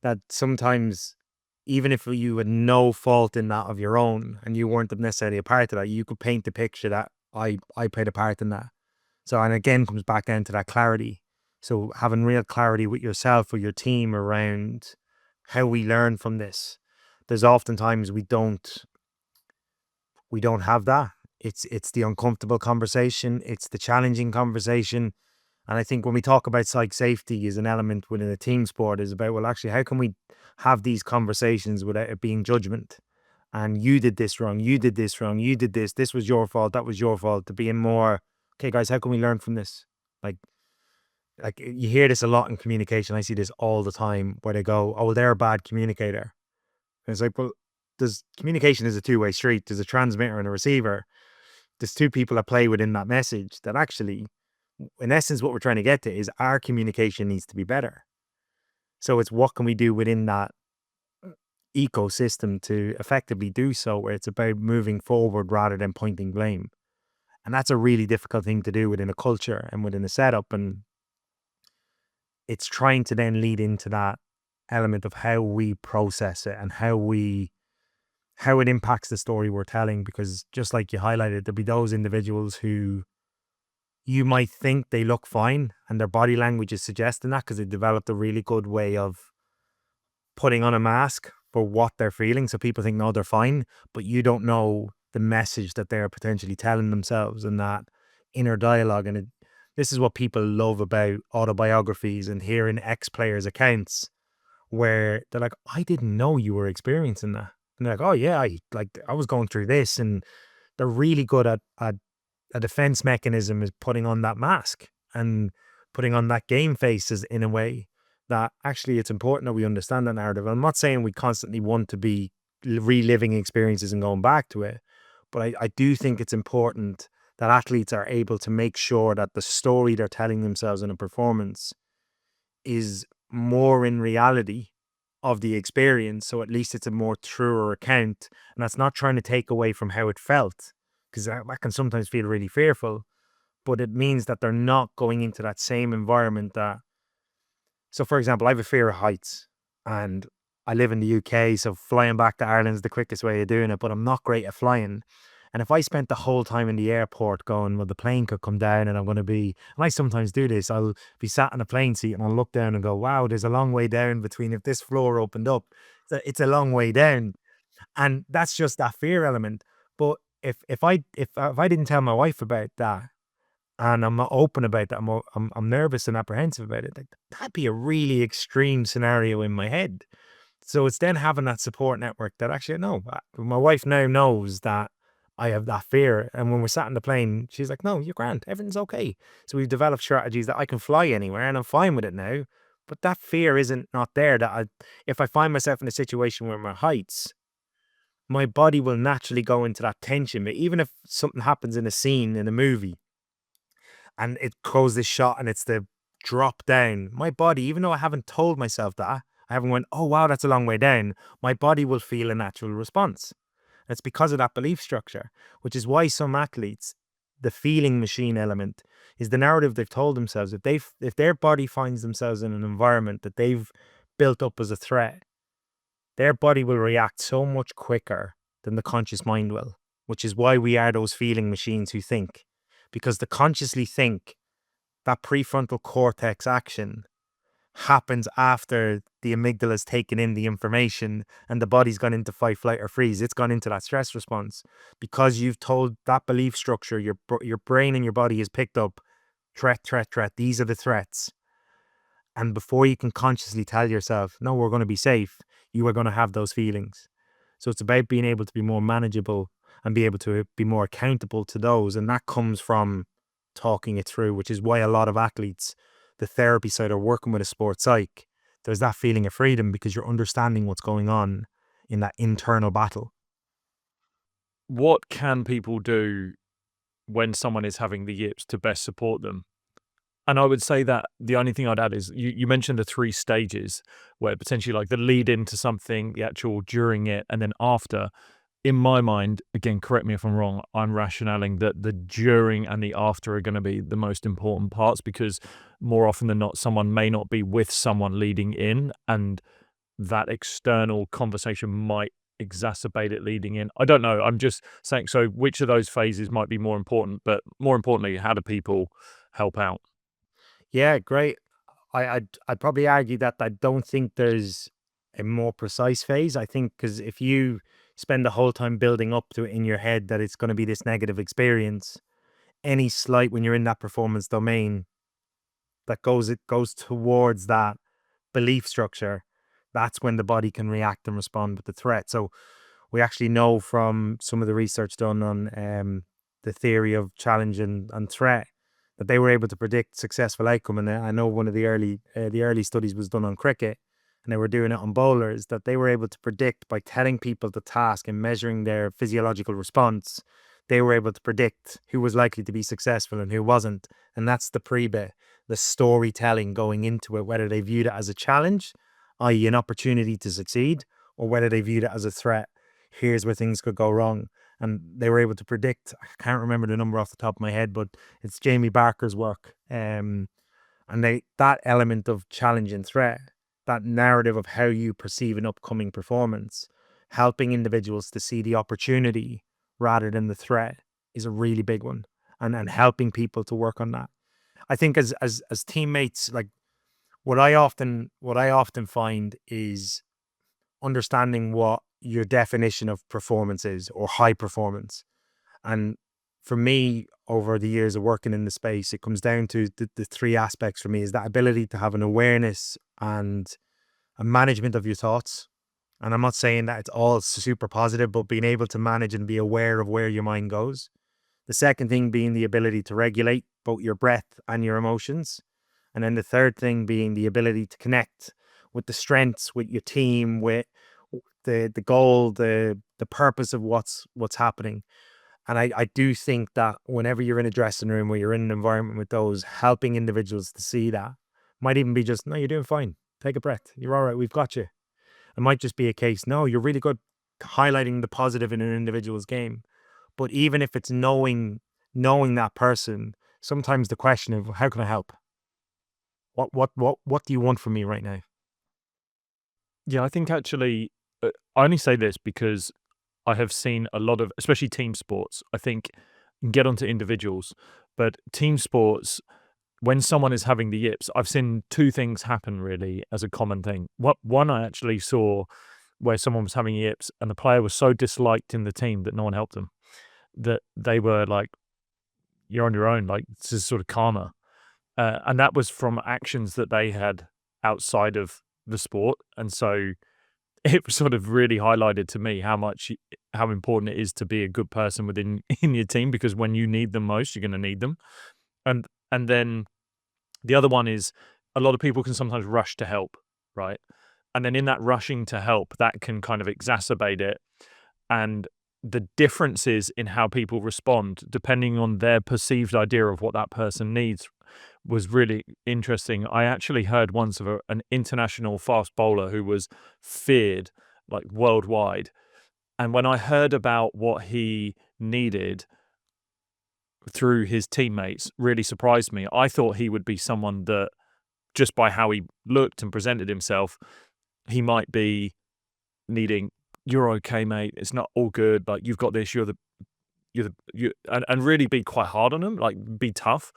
that sometimes even if you had no fault in that of your own and you weren't necessarily a part of that, you could paint the picture that I played a part in that. So, and again, comes back down to that clarity. So having real clarity with yourself or your team around how we learn from this. There's oftentimes we don't have that. It's the uncomfortable conversation. It's the challenging conversation. And I think when we talk about psych safety as an element within a team sport is about, well, actually, how can we have these conversations without it being judgment? And you did this wrong. You did this wrong. You did this. This was your fault. That was your fault. To being more, okay, guys, how can we learn from this? Like you hear this a lot in communication. I see this all the time where they go, oh, well, they're a bad communicator. And it's like, well, communication is a two-way street. There's a transmitter and a receiver. There's two people that play within that message that actually, in essence, what we're trying to get to is our communication needs to be better. So it's what can we do within that ecosystem to effectively do so, where it's about moving forward rather than pointing blame. And that's a really difficult thing to do within a culture and within a setup. And it's trying to then lead into that element of how we process it and how it impacts the story we're telling. Because just like you highlighted, there'll be those individuals who you might think they look fine and their body language is suggesting that because they developed a really good way of putting on a mask for what they're feeling. So people think, no, they're fine, but you don't know the message that they're potentially telling themselves and that inner dialogue. And this is what people love about autobiographies and hearing ex-players' accounts where they're like, I didn't know you were experiencing that. And they're like, oh yeah, I was going through this. And they're really good at a defense mechanism is putting on that mask and putting on that game faces in a way that actually it's important that we understand that narrative. I'm not saying we constantly want to be reliving experiences and going back to it, but I do think it's important that athletes are able to make sure that the story they're telling themselves in a performance is more in reality of the experience. So at least it's a more truer account. And that's not trying to take away from how it felt, because that can sometimes feel really fearful, but it means that they're not going into that same environment that, so for example, I have a fear of heights and I live in the UK, so flying back to Ireland is the quickest way of doing it, but I'm not great at flying. And if I spent the whole time in the airport going, well, the plane could come down and I'm going to be, and I sometimes do this, I'll be sat in a plane seat and I'll look down and go, wow, there's a long way down between if this floor opened up, it's a long way down. And that's just that fear element. But if I didn't tell my wife about that and I'm not open about that, I'm nervous and apprehensive about it, like, that'd be a really extreme scenario in my head. So it's then having that support network that actually, no, my wife now knows that I have that fear. And when we're sat in the plane, she's like, no, you're grand. Everything's okay. So we've developed strategies that I can fly anywhere and I'm fine with it now. But that fear isn't not there. If I find myself in a situation where my heights, my body will naturally go into that tension. But even if something happens in a scene in a movie and it goes this shot and it's the drop down, my body, even though I haven't told myself that, I haven't went, oh wow, that's a long way down, my body will feel a natural response. And it's because of that belief structure, which is why some athletes, the feeling machine element is the narrative they've told themselves. If their body finds themselves in an environment that they've built up as a threat, their body will react so much quicker than the conscious mind will, which is why we are those feeling machines who think. Because the consciously think, that prefrontal cortex action happens after the amygdala's taken in the information and the body's gone into fight, flight, or freeze. It's gone into that stress response because you've told that belief structure, your brain and your body has picked up threat, threat, threat. These are the threats. And before you can consciously tell yourself, no, we're going to be safe, you are going to have those feelings. So it's about being able to be more manageable and be able to be more accountable to those. And that comes from talking it through, which is why a lot of athletes, the therapy side, are working with a sports psych. There's that feeling of freedom because you're understanding what's going on in that internal battle. What can people do when someone is having the yips to best support them? And I would say that the only thing I'd add is you mentioned the 3 stages where potentially like the lead into something, the actual during it, and then after. In my mind, again, correct me if I'm wrong, I'm rationaling that the during and the after are going to be the most important parts because more often than not, someone may not be with someone leading in, and that external conversation might exacerbate it leading in. I don't know. I'm just saying, so which of those phases might be more important, but more importantly, how do people help out? Yeah, great. I'd probably argue that I don't think there's a more precise phase. I think because if you spend the whole time building up to it in your head that it's going to be this negative experience, any slight when you're in that performance domain that goes towards that belief structure, that's when the body can react and respond with the threat. So we actually know from some of the research done on the theory of challenge and threat that they were able to predict successful outcome. And I know one of the early studies was done on cricket, and they were doing it on bowlers, that they were able to predict by telling people the task and measuring their physiological response. They were able to predict who was likely to be successful and who wasn't. And that's the pre-bit, the storytelling going into it, whether they viewed it as a challenge, i.e. an opportunity to succeed, or whether they viewed it as a threat. Here's where things could go wrong. And they were able to predict, I can't remember the number off the top of my head, but it's Jamie Barker's work. And that element of challenge and threat, that narrative of how you perceive an upcoming performance, helping individuals to see the opportunity rather than the threat is a really big one. And helping people to work on that. I think as teammates, like what I often find is understanding what your definition of performance is, or high performance. And for me, over the years of working in the space, it comes down to the 3 aspects for me: is that ability to have an awareness and a management of your thoughts. And I'm not saying that it's all super positive, but being able to manage and be aware of where your mind goes. The second thing being the ability to regulate both your breath and your emotions. And then the third thing being the ability to connect with the strengths, with your team, with the goal, the purpose of what's happening. And I do think that whenever you're in a dressing room or you're in an environment with those, helping individuals to see that might even be just, no, you're doing fine. Take a breath. You're all right. We've got you. It might just be a case, no, you're really good, highlighting the positive in an individual's game. But even if it's knowing that person, sometimes the question of how can I help? What do you want from me right now? Yeah, I think actually, I only say this because I have seen a lot of, especially team sports. I think you can get onto individuals, but team sports, when someone is having the yips, I've seen 2 things happen really as a common thing. One I actually saw where someone was having yips and the player was so disliked in the team that no one helped them, that they were like, "You're on your own." Like, this is sort of karma. And that was from actions that they had outside of the sport. And so it sort of really highlighted to me how important it is to be a good person within in your team, because when you need them most, you're going to need them. And then the other one is a lot of people can sometimes rush to help, right? And then in that rushing to help, that can kind of exacerbate it. And the differences in how people respond, depending on their perceived idea of what that person needs, was really interesting. I actually heard once of an international fast bowler who was feared like worldwide. And when I heard about what he needed, through his teammates really surprised me. I thought he would be someone that, just by how he looked and presented himself, he might be needing, "You're okay, mate. It's not all good. Like, you've got this. And really be quite hard on him, like be tough."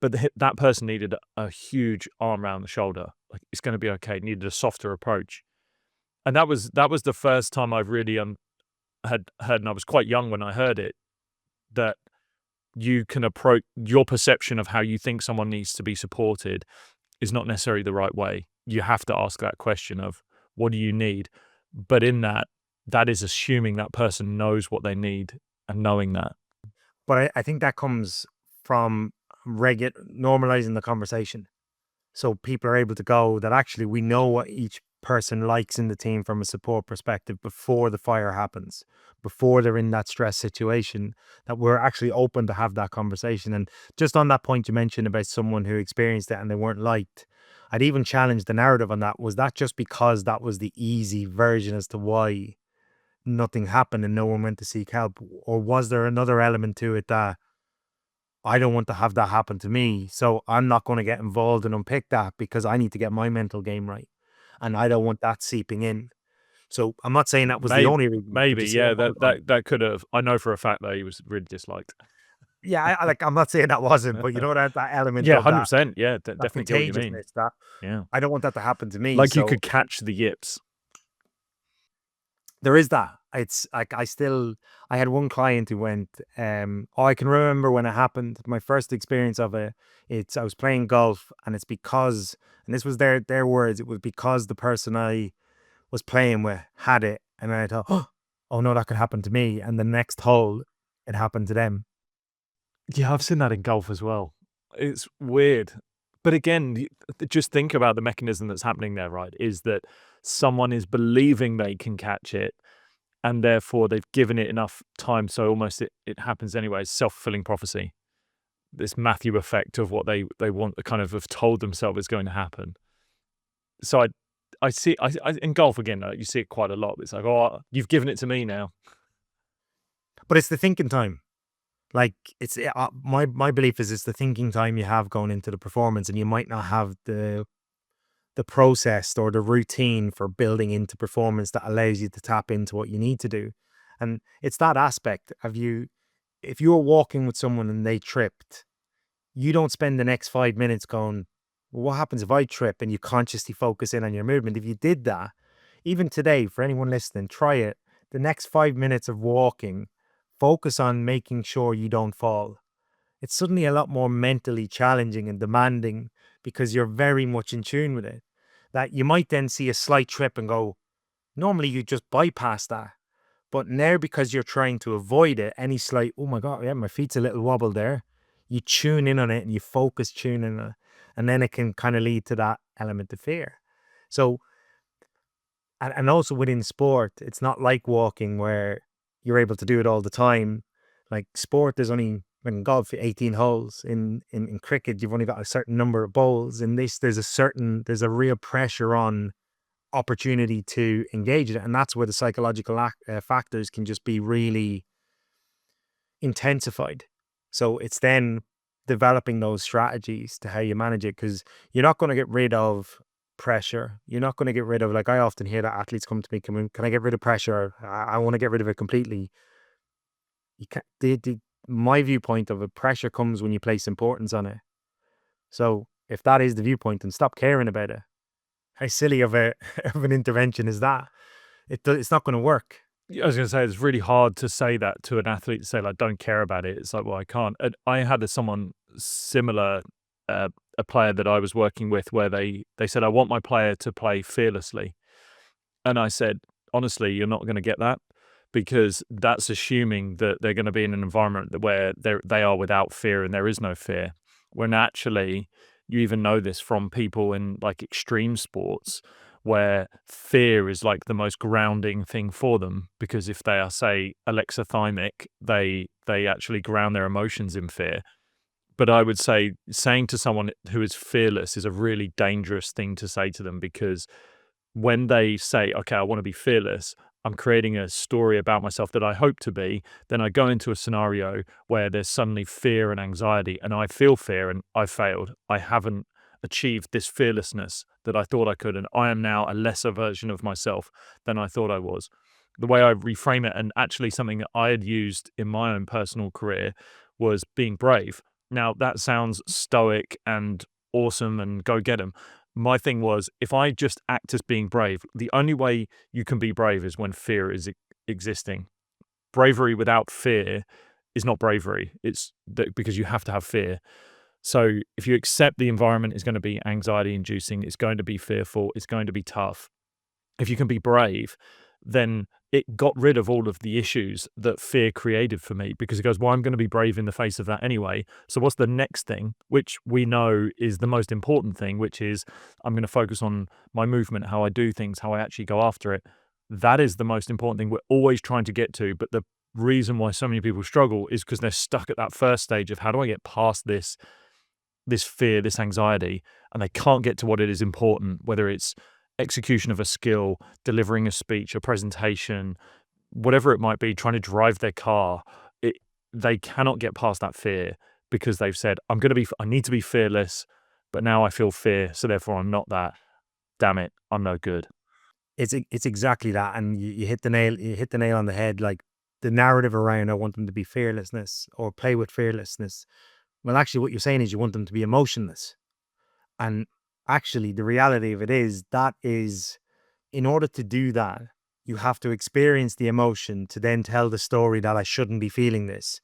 But that person needed a huge arm around the shoulder. Like, it's going to be okay. Needed a softer approach. And that was the first time I've really had heard, and I was quite young when I heard it, that you can approach your perception of how you think someone needs to be supported is not necessarily the right way. You have to ask that question of, what do you need? But in that is assuming that person knows what they need and knowing that. But I think that comes from normalizing the conversation. So people are able to go that actually we know what each person likes in the team from a support perspective before the fire happens, before they're in that stress situation, that we're actually open to have that conversation. And just on that point you mentioned about someone who experienced it and they weren't liked, I'd even challenge the narrative on that. Was that just because that was the easy version as to why nothing happened and no one went to seek help? Or was there another element to it that I don't want to have that happen to me, so I'm not going to get involved and unpick that because I need to get my mental game right, and I don't want that seeping in. So I'm not saying that was the only reason. Could Maybe, you say yeah, more on it? that could have. I know for a fact that he was really disliked. Yeah, like I'm not saying that wasn't, but you know that element Yeah, of that 100%. Yeah, that definitely get what you mean. contagiousness that Yeah, I don't want that to happen to me. like you So could catch the yips. there is that. It's like I had one client who went, I can remember when it happened. My first experience of it, I was playing golf, and it's because, and this was their words, it was because the person I was playing with had it, and I thought, oh no, that could happen to me. And the next hole, it happened to them. Yeah, I've seen that in golf as well. It's weird. But again, just think about the mechanism that's happening there, right? Is that someone is believing they can catch it, and therefore they've given it enough time, so almost it happens anyway. It's self-fulfilling prophecy. This Matthew effect of what they want, kind of have told themselves is going to happen. So I see in golf again, you see it quite a lot. It's like, oh, you've given it to me now. But it's the thinking time. Like it's my belief is it's the thinking time you have going into the performance, and you might not have the process or the routine for building into performance that allows you to tap into what you need to do. And it's that aspect of you. If you're walking with someone and they tripped, you don't spend the next 5 minutes going, well, what happens if I trip? And you consciously focus in on your movement. If you did that, even today, for anyone listening, try it. The next 5 minutes of walking, focus on making sure you don't fall. It's suddenly a lot more mentally challenging and demanding because you're very much in tune with it. That you might then see a slight trip and go, normally you just bypass that. But now, because you're trying to avoid it, any slight, oh my God, yeah, my feet's a little wobble there, you tune in on it and you focus tuning on it. And then it can kind of lead to that element of fear. So, and also within sport, it's not like walking where you're able to do it all the time. Like sport, there's only, in golf, 18 holes. In cricket, you've only got a certain number of bowls. In this, there's a real pressure on opportunity to engage in it. And that's where the psychological factors can just be really intensified. So it's then developing those strategies to how you manage it, because you're not going to get rid of pressure. You're not going to get rid of, like I often hear that athletes come to me, can I get rid of pressure? I want to get rid of it completely. You can't. My viewpoint of it, pressure comes when you place importance on it. So if that is the viewpoint, then stop caring about it. How silly of an intervention is that? It's not going to work. I was going to say, it's really hard to say that to an athlete, to say, like, don't care about it. It's like, well, I can't. And I had someone similar, a player that I was working with, where they said, I want my player to play fearlessly. And I said, honestly, you're not going to get that, because that's assuming that they're going to be in an environment where they are without fear and there is no fear. When actually, you even know this from people in like extreme sports, where fear is like the most grounding thing for them, because if they are, say, alexithymic, they actually ground their emotions in fear. But I would say saying to someone who is fearless is a really dangerous thing to say to them, because when they say, okay, I want to be fearless, I'm creating a story about myself that I hope to be, then I go into a scenario where there's suddenly fear and anxiety, and I feel fear and I failed. I haven't achieved this fearlessness that I thought I could, and I am now a lesser version of myself than I thought I was. The way I reframe it, and actually something that I had used in my own personal career, was being brave. Now, that sounds stoic and awesome and go get 'em. My thing was, if I just act as being brave, the only way you can be brave is when fear is existing. Bravery without fear is not bravery. It's because you have to have fear. So if you accept the environment is going to be anxiety inducing, it's going to be fearful, it's going to be tough. If you can be brave, then it got rid of all of the issues that fear created for me, because it goes, well, I'm going to be brave in the face of that anyway. So what's the next thing, which we know is the most important thing, which is I'm going to focus on my movement, how I do things, how I actually go after it. That is the most important thing we're always trying to get to. But the reason why so many people struggle is because they're stuck at that first stage of how do I get past this fear, this anxiety, and they can't get to what it is important, whether it's execution of a skill, delivering a speech, a presentation, whatever it might be, trying to drive their car. They cannot get past that fear because they've said, I need to be fearless, but now I feel fear, so therefore I'm not that. Damn it, I'm no good. It's exactly that, and you hit the nail on the head. Like, the narrative around, I want them to be fearlessness or play with fearlessness. Well, actually, what you're saying is you want them to be emotionless. And actually, the reality of it is that is, in order to do that, you have to experience the emotion to then tell the story that I shouldn't be feeling this.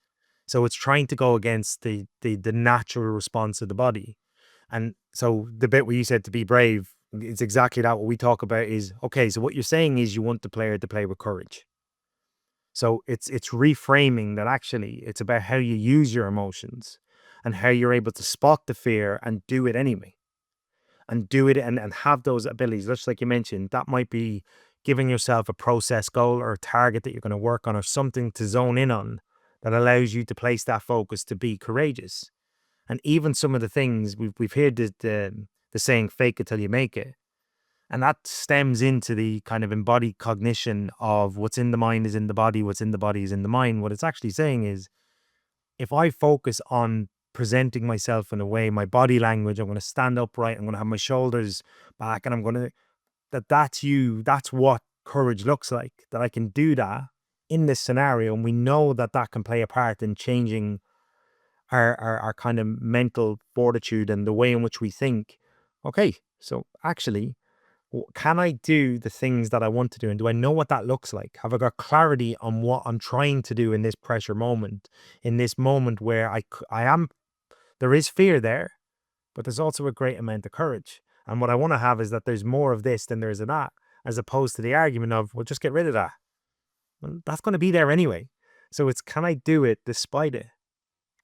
So it's trying to go against the natural response of the body. And so the bit where you said to be brave, it's exactly that. What we talk about is, okay, so what you're saying is you want the player to play with courage. So it's reframing that actually it's about how you use your emotions and how you're able to spot the fear and do it anyway. And do it and have those abilities. Just like you mentioned, that might be giving yourself a process goal or a target that you're going to work on, or something to zone in on that allows you to place that focus to be courageous. And even some of the things we've heard the saying, fake it till you make it. And that stems into the kind of embodied cognition of what's in the mind is in the body, what's in the body is in the mind. What it's actually saying is, if I focus on presenting myself in a way, my body language, I'm going to stand upright, I'm going to have my shoulders back, and I'm going to, that's what courage looks like, that I can do that in this scenario. And we know that that can play a part in changing our kind of mental fortitude and the way in which we think. Okay, so actually, can I do the things that I want to do? And do I know what that looks like? Have I got clarity on what I'm trying to do in this pressure moment, in this moment where there is fear there, but there's also a great amount of courage. And what I want to have is that there's more of this than there's of that, as opposed to the argument of, well, just get rid of that. Well, that's going to be there anyway. So it's, can I do it despite it?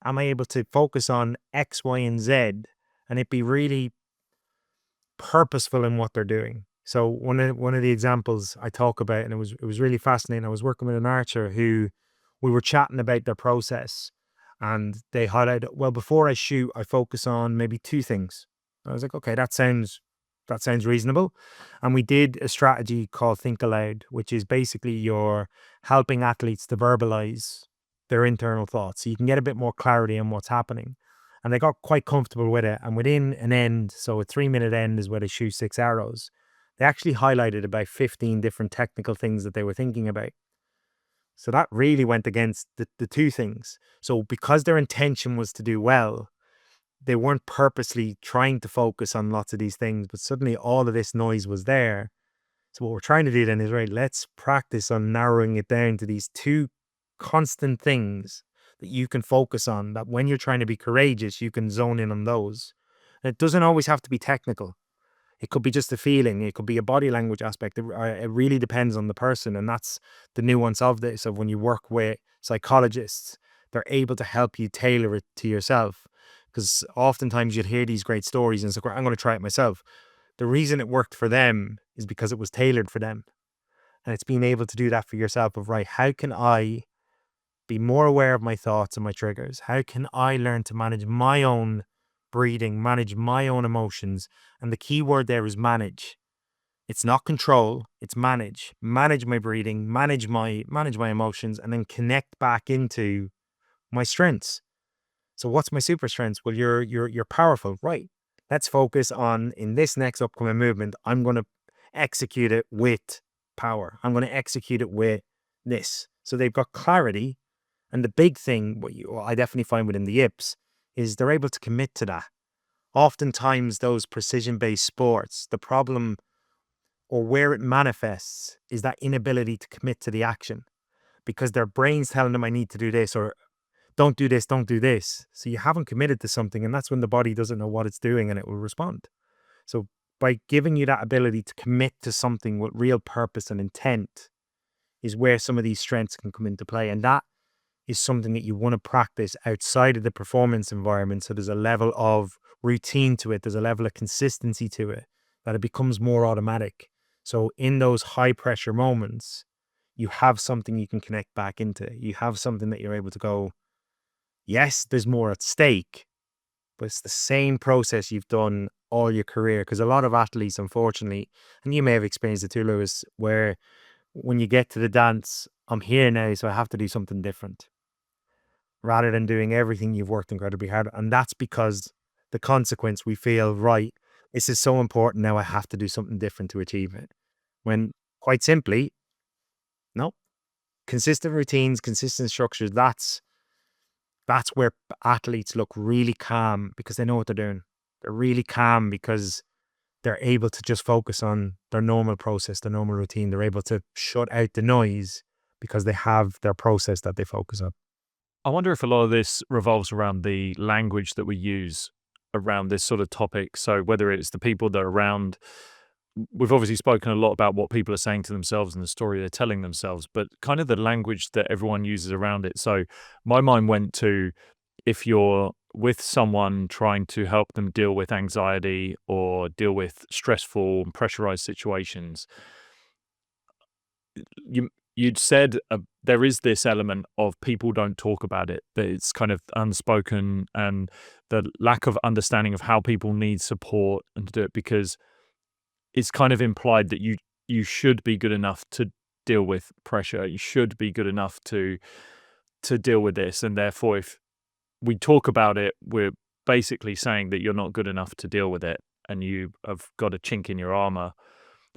Am I able to focus on X, Y, and Z and it be really purposeful in what they're doing? So one of the examples I talk about, and it was really fascinating. I was working with an archer who we were chatting about their process, and they highlighted, well, before I shoot, I focus on maybe two things. I was like, okay, that sounds reasonable. And we did a strategy called Think Aloud, which is basically you're helping athletes to verbalize their internal thoughts, so you can get a bit more clarity on what's happening. And they got quite comfortable with it. And within an end, so a 3-minute end is where they shoot 6 arrows, they actually highlighted about 15 different technical things that they were thinking about. So that really went against the two things. So because their intention was to do well, they weren't purposely trying to focus on lots of these things, but suddenly all of this noise was there. So what we're trying to do then is, right, let's practice on narrowing it down to these two constant things that you can focus on, that when you're trying to be courageous, you can zone in on those. And it doesn't always have to be technical. It could be just a feeling. It could be a body language aspect. It really depends on the person. And that's the nuance of this, of when you work with psychologists, they're able to help you tailor it to yourself. Because oftentimes you'd hear these great stories and it's like, I'm going to try it myself. The reason it worked for them is because it was tailored for them. And it's being able to do that for yourself of, right, how can I be more aware of my thoughts and my triggers? How can I learn to manage my own breathing, manage my own emotions? And the key word there is manage. It's not control, it's manage my breathing, manage my emotions, and then connect back into my strengths. So what's my super strengths? Well, you're powerful, right? Let's focus on, in this next upcoming movement, I'm going to execute it with power. I'm going to execute it with this. So they've got clarity. And the big thing, what I definitely find within the Yips, is they're able to commit to that. Oftentimes, those precision-based sports, the problem or where it manifests is that inability to commit to the action, because their brain's telling them, I need to do this, or don't do this, don't do this. So you haven't committed to something, and that's when the body doesn't know what it's doing and it will respond. So by giving you that ability to commit to something with real purpose and intent is where some of these strengths can come into play. And that is something that you want to practice outside of the performance environment. So there's a level of routine to it, there's a level of consistency to it, that it becomes more automatic. So in those high pressure moments, you have something you can connect back into. You have something that you're able to go, yes, there's more at stake, but it's the same process you've done all your career. Because a lot of athletes, unfortunately, and you may have experienced it too, Lewis, where when you get to the dance, I'm here now, so I have to do something different, rather than doing everything you've worked incredibly hard. And that's because the consequence, we feel, right, this is so important now, I have to do something different to achieve it. When quite simply, no, consistent routines, consistent structures, that's where athletes look really calm, because they know what they're doing. They're really calm because they're able to just focus on their normal process, their normal routine. They're able to shut out the noise because they have their process that they focus on. I wonder if a lot of this revolves around the language that we use around this sort of topic. So whether it's the people that are around, we've obviously spoken a lot about what people are saying to themselves and the story they're telling themselves, but kind of the language that everyone uses around it. So my mind went to, if you're with someone trying to help them deal with anxiety or deal with stressful and pressurized situations, you'd said there is this element of people don't talk about it, that it's kind of unspoken, and the lack of understanding of how people need support and to do it, because it's kind of implied that you should be good enough to deal with pressure. You should be good enough to deal with this, and therefore, if we talk about it, we're basically saying that you're not good enough to deal with it, and you have got a chink in your armor.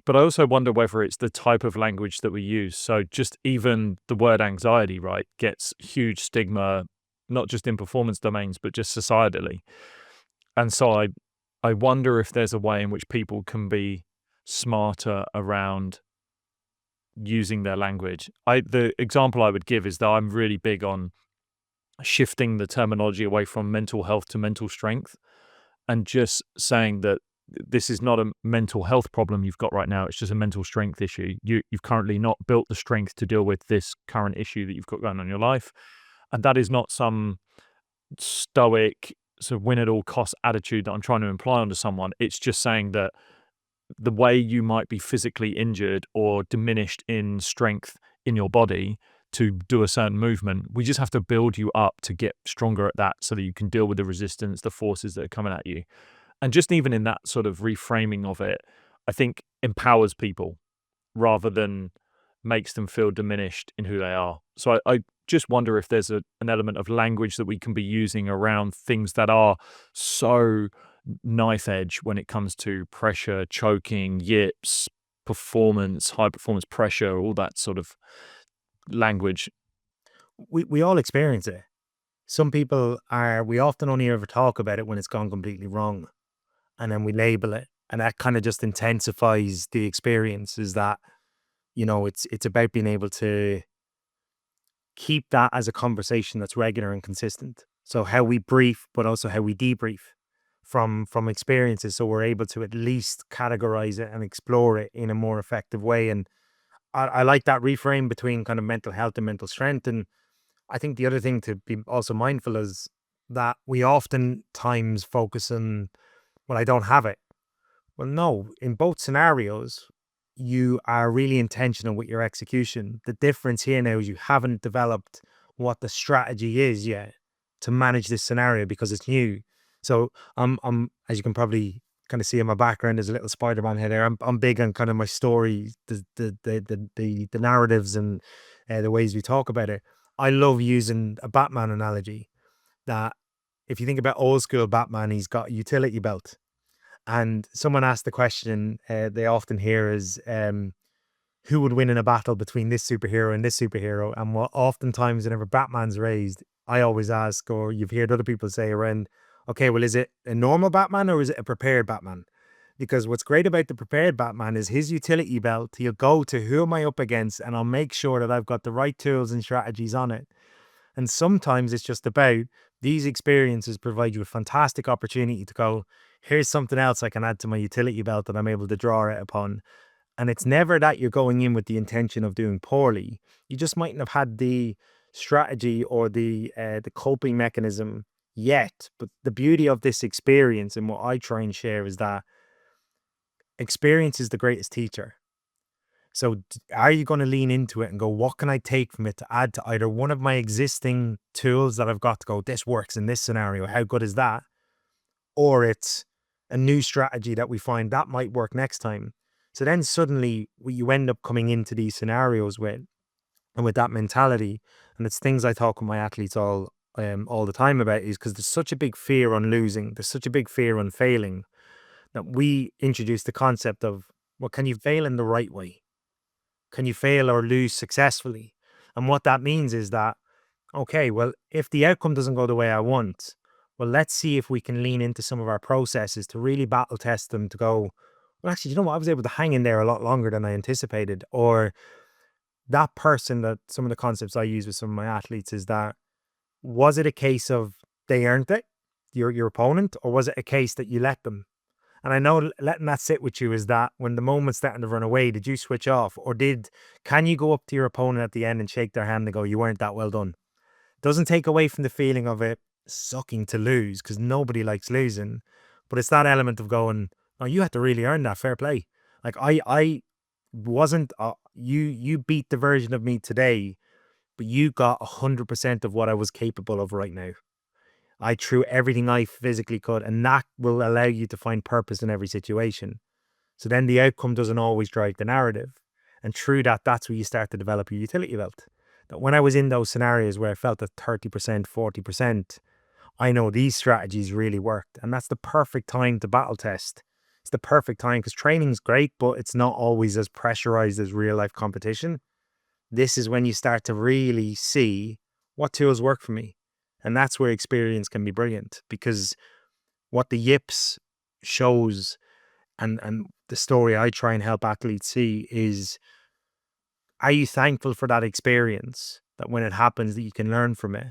But I also wonder whether it's the type of language that we use. So just even the word anxiety, right, gets huge stigma, not just in performance domains, but just societally. And so I wonder if there's a way in which people can be smarter around using their language. The example I would give is that I'm really big on shifting the terminology away from mental health to mental strength, and just saying that this is not a mental health problem you've got right now. It's just a mental strength issue. You've currently not built the strength to deal with this current issue that you've got going on in your life. And that is not some stoic sort of win at all cost attitude that I'm trying to imply onto someone. It's just saying that the way you might be physically injured or diminished in strength in your body to do a certain movement, we just have to build you up to get stronger at that, so that you can deal with the resistance, the forces that are coming at you. And just even in that sort of reframing of it, I think empowers people rather than makes them feel diminished in who they are. So I just wonder if there's an element of language that we can be using around things that are so knife edge when it comes to pressure, choking, yips, performance, high performance pressure, all that sort of language. We all experience it. Some people we often only ever talk about it when it's gone completely wrong, and then we label it, and that kind of just intensifies the experience. Is that, it's about being able to keep that as a conversation that's regular and consistent. So how we brief, but also how we debrief from experiences, so we're able to at least categorize it and explore it in a more effective way. And I like that reframe between kind of mental health and mental strength. And I think the other thing to be also mindful is that we oftentimes focus on, well, I don't have it. Well, no, in both scenarios, you are really intentional with your execution. The difference here now is you haven't developed what the strategy is yet to manage this scenario, because it's new. So I'm as you can probably kind of see in my background, there's a little Spider-Man head there. I'm big on kind of my story, the narratives and the ways we talk about it. I love using a Batman analogy that if you think about old school Batman, he's got a utility belt. And someone asked the question they often hear is, who would win in a battle between this superhero and this superhero? And what oftentimes whenever Batman's raised, I always ask, or you've heard other people say around, okay, well, is it a normal Batman or is it a prepared Batman? Because what's great about the prepared Batman is his utility belt. He'll go to who am I up against, and I'll make sure that I've got the right tools and strategies on it. And sometimes it's just about these experiences provide you a fantastic opportunity to go, here's something else I can add to my utility belt that I'm able to draw it upon. And it's never that you're going in with the intention of doing poorly. You just mightn't have had the strategy or the coping mechanism yet. But the beauty of this experience and what I try and share is that experience is the greatest teacher. So are you going to lean into it and go, what can I take from it to add to either one of my existing tools that I've got to go, this works in this scenario, how good is that? Or it's a new strategy that we find that might work next time. So then suddenly you end up coming into these scenarios with, and with that mentality, and it's things I talk with my athletes all the time about, is because there's such a big fear on losing, there's such a big fear on failing, that we introduce the concept of, well, can you fail in the right way? Can you fail or lose successfully? And what that means is that, okay, well, if the outcome doesn't go the way I want, well, let's see if we can lean into some of our processes to really battle test them to go, well, actually, you know what? I was able to hang in there a lot longer than I anticipated. Or that person, that some of the concepts I use with some of my athletes is that, was it a case of they earned it, your opponent, or was it a case that you let them? And I know letting that sit with you is that when the moment's starting to run away, did you switch off? Or can you go up to your opponent at the end and shake their hand and go, you weren't that well done? Doesn't take away from the feeling of it sucking to lose, because nobody likes losing. But it's that element of going, oh, you had to really earn that, fair play. Like I wasn't, you beat the version of me today, but you got 100% of what I was capable of right now. I threw everything I physically could, and that will allow you to find purpose in every situation. So then the outcome doesn't always drive the narrative. And through that, that's where you start to develop your utility belt. That when I was in those scenarios where I felt at 30%, 40%, I know these strategies really worked. And that's the perfect time to battle test. It's the perfect time because training's great, but it's not always as pressurized as real life competition. This is when you start to really see what tools work for me. And that's where experience can be brilliant, because what the Yips shows and the story I try and help athletes see is, are you thankful for that experience, that when it happens that you can learn from it?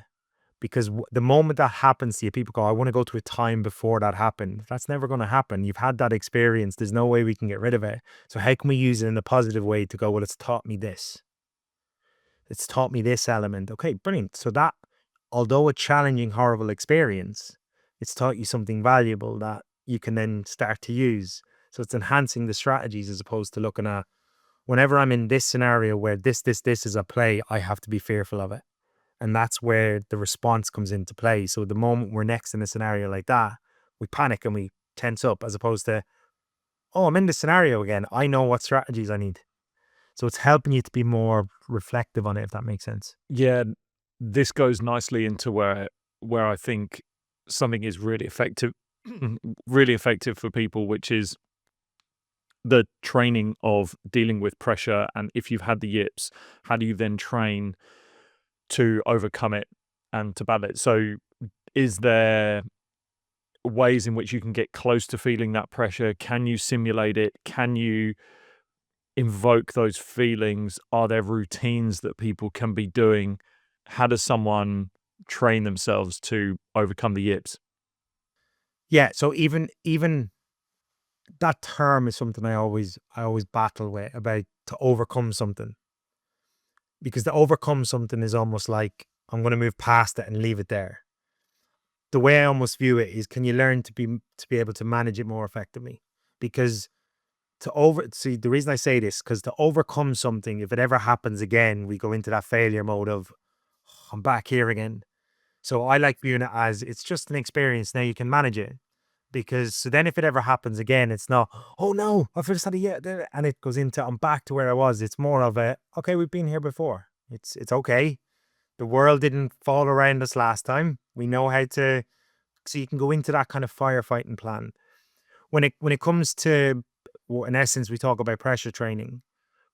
Because the moment that happens to you, people go, I want to go to a time before that happened. That's never going to happen. You've had that experience. There's no way we can get rid of it. So how can we use it in a positive way to go, well, it's taught me this. It's taught me this element. Okay, brilliant. So that, although a challenging, horrible experience, it's taught you something valuable that you can then start to use. So it's enhancing the strategies as opposed to looking at, whenever I'm in this scenario where this is a play, I have to be fearful of it. And that's where the response comes into play. So the moment we're next in a scenario like that, we panic and we tense up, as opposed to, oh, I'm in this scenario again. I know what strategies I need. So it's helping you to be more reflective on it, if that makes sense. Yeah, this goes nicely into where I think something is really effective, really effective for people, which is the training of dealing with pressure. And if you've had the yips, how do you then train to overcome it and to battle it? So is there ways in which you can get close to feeling that pressure? Can you simulate it? Can you invoke those feelings? Are there routines that people can be doing? How does someone train themselves to overcome the yips? Yeah. So even that term is something I always battle with, about to overcome something. Because to overcome something is almost like, I'm going to move past it and leave it there. The way I almost view it is, can you learn to be able to manage it more effectively? Because the reason I say this, because to overcome something, if it ever happens again, we go into that failure mode of, "Oh, I'm back here again." So I like viewing it as, it's just an experience. Now you can manage it. because so then if it ever happens again, it's not, oh no, I've just had a year, and it goes into, I'm back to where I was. It's more of a, okay, we've been here before. It's okay. The world didn't fall around us last time. We know how to, so you can go into that kind of firefighting plan. When it comes to, well, in essence, we talk about pressure training.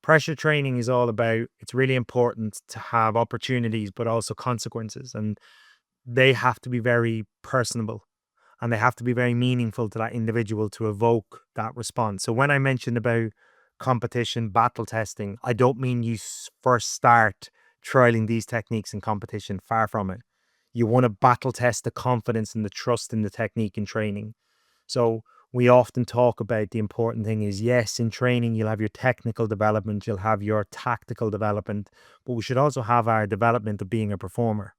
Pressure training is all about, it's really important to have opportunities, but also consequences. And they have to be very personable, and they have to be very meaningful to that individual to evoke that response. So when I mentioned about competition battle testing, I don't mean you first start trialing these techniques in competition. Far from it. You want to battle test the confidence and the trust in the technique and training. So we often talk about the important thing is, yes, in training, you'll have your technical development, you'll have your tactical development, but we should also have our development of being a performer.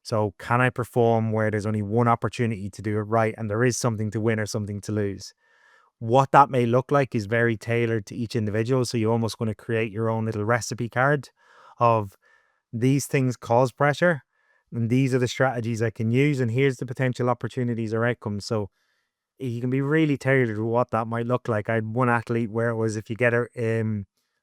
So can I perform where there's only one opportunity to do it right and there is something to win or something to lose? What that may look like is very tailored to each individual. So you're almost going to create your own little recipe card of, these things cause pressure and these are the strategies I can use, and here's the potential opportunities or outcomes. So you can be really tailored to what that might look like. I had one athlete where it was, if you get her,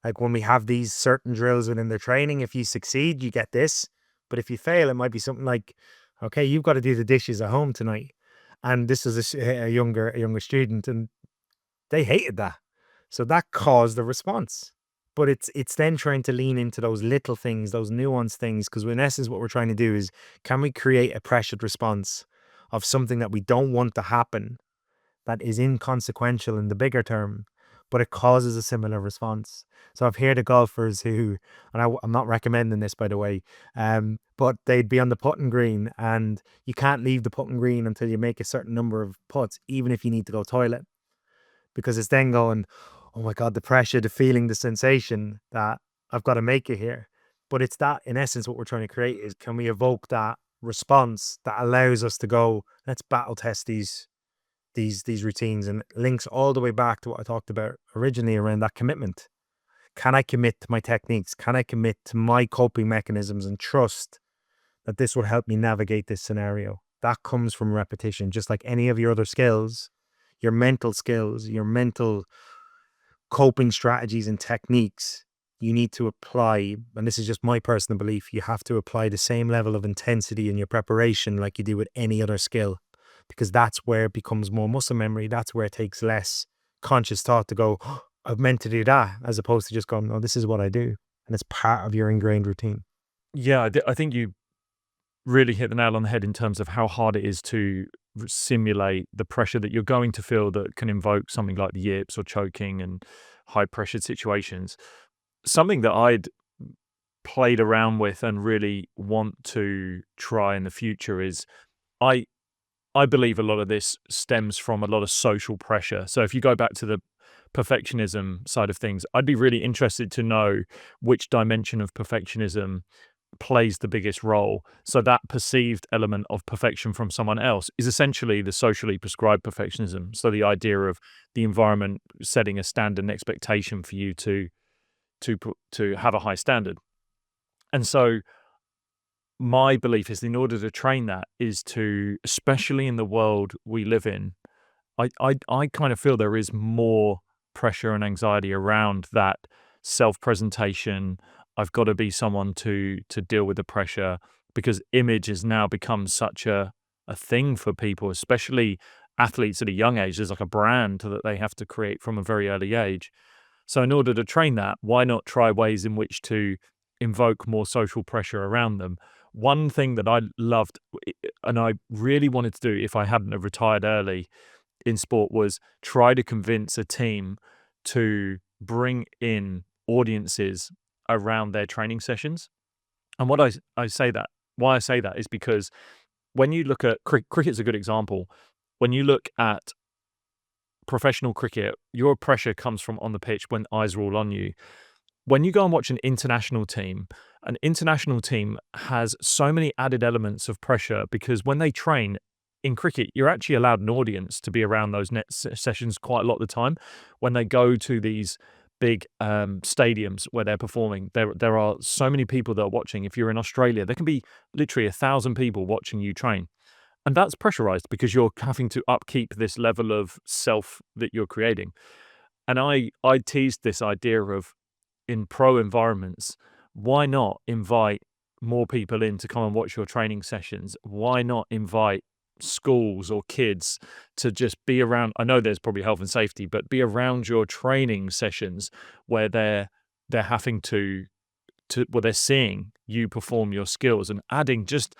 like when we have these certain drills within their training, if you succeed, you get this. But if you fail, it might be something like, okay, you've got to do the dishes at home tonight. And this is a younger student, and they hated that. So that caused a response. But it's then trying to lean into those little things, those nuanced things, because in essence, what we're trying to do is, can we create a pressured response of something that we don't want to happen, that is inconsequential in the bigger term, but it causes a similar response. So I've heard of golfers who, and I'm not recommending this, by the way, but they'd be on the putting green, and you can't leave the putting green until you make a certain number of putts, even if you need to go toilet, because it's then going, oh my God, the pressure, the feeling, the sensation that I've got to make it here. But it's that, in essence, what we're trying to create is, can we evoke that response that allows us to go, let's battle test these routines, and links all the way back to what I talked about originally around that commitment. Can I commit to my techniques? Can I commit to my coping mechanisms and trust that this will help me navigate this scenario? That comes from repetition, just like any of your other skills, your mental skills, your mental coping strategies and techniques. You need to apply, and this is just my personal belief, you have to apply the same level of intensity in your preparation like you do with any other skill, because that's where it becomes more muscle memory. That's where it takes less conscious thought to go, oh, I've meant to do that, as opposed to just going, oh, this is what I do. And it's part of your ingrained routine. Yeah, I think you really hit the nail on the head in terms of how hard it is to simulate the pressure that you're going to feel that can invoke something like the yips or choking and high pressured situations. Something that I'd played around with and really want to try in the future is, I I believe a lot of this stems from a lot of social pressure. So if you go back to the perfectionism side of things, I'd be really interested to know which dimension of perfectionism plays the biggest role. So that perceived element of perfection from someone else is essentially the socially prescribed perfectionism. So the idea of the environment setting a standard and expectation for you to have a high standard. And so my belief is, in order to train that, is to, especially in the world we live in, I kind of feel there is more pressure and anxiety around that self-presentation. I've got to be someone to deal with the pressure, because image has now become such a thing for people, especially athletes at a young age. There's like a brand that they have to create from a very early age. So in order to train that, why not try ways in which to invoke more social pressure around them? One thing that I loved, and I really wanted to do if I hadn't have retired early in sport, was try to convince a team to bring in audiences around their training sessions. And why I say that is because when you look at cricket's a good example. When you look at professional cricket, your pressure comes from on the pitch when eyes are all on you. When you go and watch an international team has so many added elements of pressure, because when they train in cricket, you're actually allowed an audience to be around those net sessions quite a lot of the time. When they go to these big stadiums where they're performing, there are so many people that are watching. If you're in Australia, there can be literally 1,000 people watching you train. And that's pressurized because you're having to upkeep this level of self that you're creating. And I teased this idea of, in pro environments, why not invite more people in to come and watch your training sessions? Why not invite schools or kids to just be around? I know there's probably health and safety, but be around your training sessions where they're having to where they're seeing you perform your skills, and adding just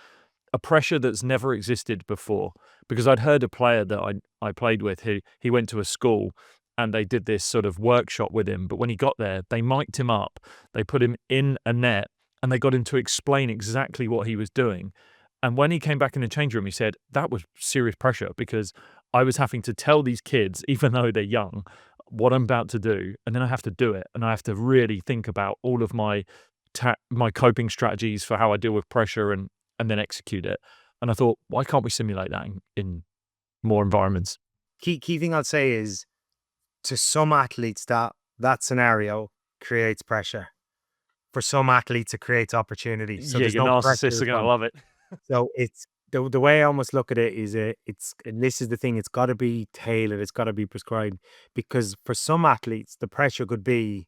a pressure that's never existed before. Because I'd heard a player that I played with, he went to a school and they did this sort of workshop with him, but when he got there, they mic'd him up, they put him in a net, and they got him to explain exactly what he was doing. And when he came back in the change room, he said, that was serious pressure, because I was having to tell these kids, even though they're young, what I'm about to do, and then I have to do it, and I have to really think about all of my coping strategies for how I deal with pressure, and then execute it. And I thought, why can't we simulate that in more environments? Key thing I'd say is, to some athletes, that scenario creates pressure. For some athletes, it creates opportunity. So Yeah, there's your no narcissists pressure are gonna response. love it. So it's the way I almost look at it is, and this is the thing, it's got to be tailored, it's got to be prescribed, because for some athletes, the pressure could be,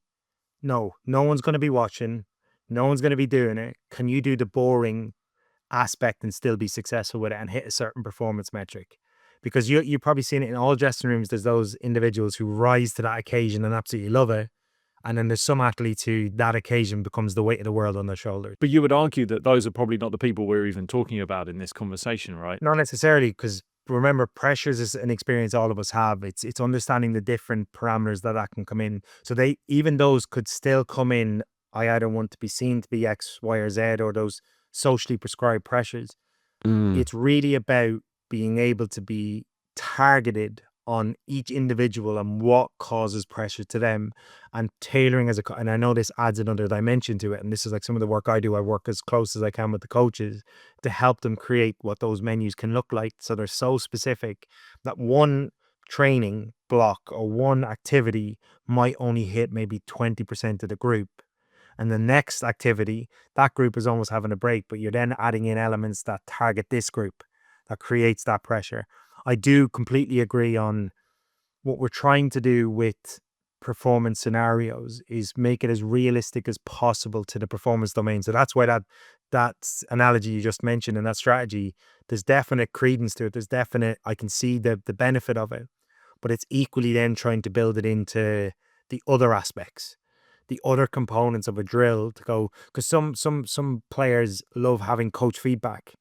no one's going to be watching, no one's going to be doing it. Can you do the boring aspect and still be successful with it and hit a certain performance metric? Because you've probably seen it in all dressing rooms. There's those individuals who rise to that occasion and absolutely love it. And then there's some athletes who that occasion becomes the weight of the world on their shoulders. But you would argue that those are probably not the people we're even talking about in this conversation, right? Not necessarily, because remember, pressures is an experience all of us have. It's understanding the different parameters that can come in. So even those could still come in. I either want to be seen to be X, Y, or Z, or those socially prescribed pressures. It's really about being able to be targeted on each individual and what causes pressure to them, and tailoring and I know this adds another dimension to it. And this is like some of the work I do. I work as close as I can with the coaches to help them create what those menus can look like. So they're so specific that one training block or one activity might only hit maybe 20% of the group. And the next activity, that group is almost having a break, but you're then adding in elements that target this group, that creates that pressure. I do completely agree on what we're trying to do with performance scenarios is make it as realistic as possible to the performance domain. So that's why that analogy you just mentioned and that strategy, there's definite credence to it. I can see the benefit of it, but it's equally then trying to build it into the other aspects, the other components of a drill to go, because some players love having coach feedback,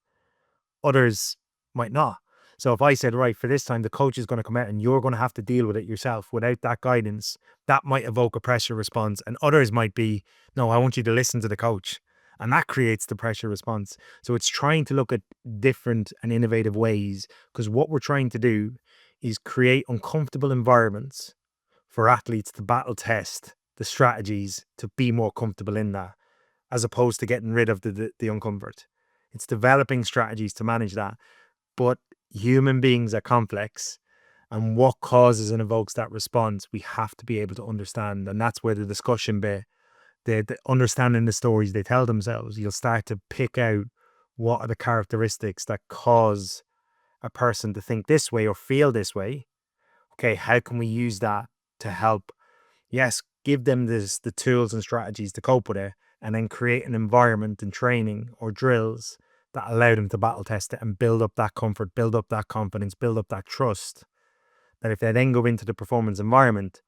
others might not. So if I said, right, for this time, the coach is going to come out and you're going to have to deal with it yourself without that guidance, that might evoke a pressure response. And others might be, no, I want you to listen to the coach. And that creates the pressure response. So it's trying to look at different and innovative ways, because what we're trying to do is create uncomfortable environments for athletes to battle test the strategies to be more comfortable in that, as opposed to getting rid of the uncomfort. It's developing strategies to manage that. But human beings are complex, and what causes and evokes that response, we have to be able to understand. And that's where the discussion bit, the understanding the stories they tell themselves, you'll start to pick out what are the characteristics that cause a person to think this way or feel this way. Okay, how can we use that to help? Yes, give them the tools and strategies to cope with it, and then create an environment and training or drills that allow them to battle test it and build up that comfort, build up that confidence, build up that trust. That if they then go into the performance environment,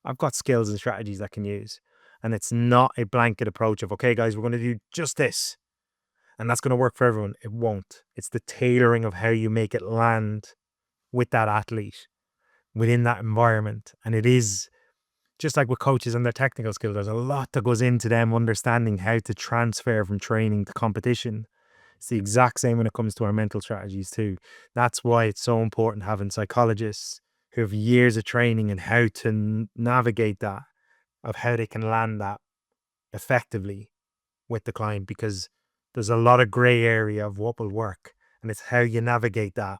I've got skills and strategies I can use. And it's not a blanket approach of, okay, guys, we're going to do just this, and that's going to work for everyone. It won't. It's the tailoring of how you make it land with that athlete within that environment. And it is just like with coaches and their technical skill, there's a lot that goes into them understanding how to transfer from training to competition. It's the exact same when it comes to our mental strategies too. That's why it's so important having psychologists who have years of training in how to navigate that, of how they can land that effectively with the client, because there's a lot of gray area of what will work, and it's how you navigate that.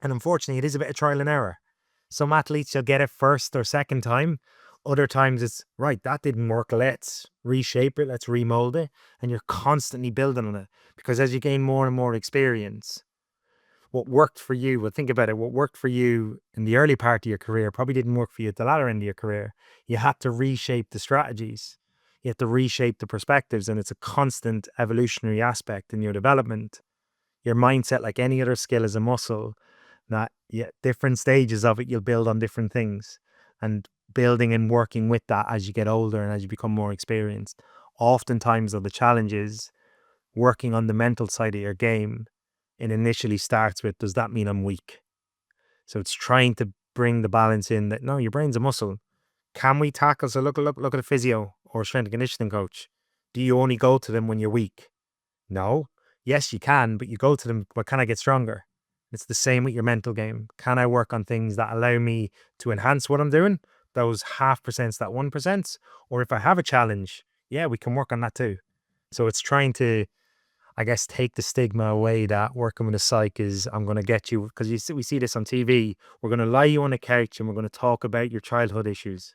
And unfortunately, it is a bit of trial and error. Some athletes, you'll get it first or second time. Other times it's, right, that didn't work. Let's reshape it. Let's remold it. And you're constantly building on it, because as you gain more and more experience, what worked for you. Well, think about it. What worked for you in the early part of your career probably didn't work for you at the latter end of your career. You had to reshape the strategies. You have to reshape the perspectives, and it's a constant evolutionary aspect in your development. Your mindset, like any other skill, is a muscle that, yeah, different stages of it, you'll build on different things, and building and working with that as you get older and as you become more experienced. Oftentimes, though, the challenge is working on the mental side of your game. It initially starts with, does that mean I'm weak? So it's trying to bring the balance in that, no, your brain's a muscle. Can we tackle? So look at a physio or a strength and conditioning coach. Do you only go to them when you're weak? No. Yes, you can, but you go to them, but can I get stronger? It's the same with your mental game. Can I work on things that allow me to enhance what I'm doing? Those 0.5%, that 1%. Or if I have a challenge, yeah, we can work on that too. So it's trying to, I guess, take the stigma away that working with a psych is, I'm going to get you, because we see this on TV. We're going to lie you on a couch and we're going to talk about your childhood issues.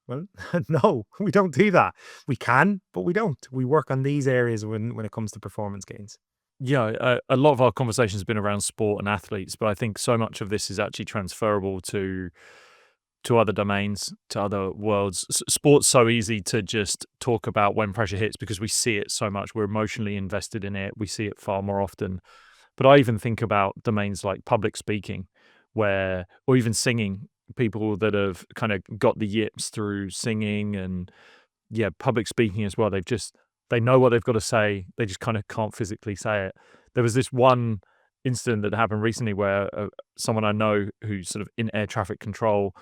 Well, no, we don't do that. We can, but we don't. We work on these areas when it comes to performance gains. Yeah, a lot of our conversation has been around sport and athletes, but I think so much of this is actually transferable to other domains, to other worlds. Sport's so easy to just talk about when pressure hits because we see it so much. We're emotionally invested in it. We see it far more often. But I even think about domains like public speaking, or even singing. People that have kind of got the yips through singing and, yeah, public speaking as well. They know what they've got to say. They just kind of can't physically say it. There was this one incident that happened recently where someone I know who's sort of in air traffic control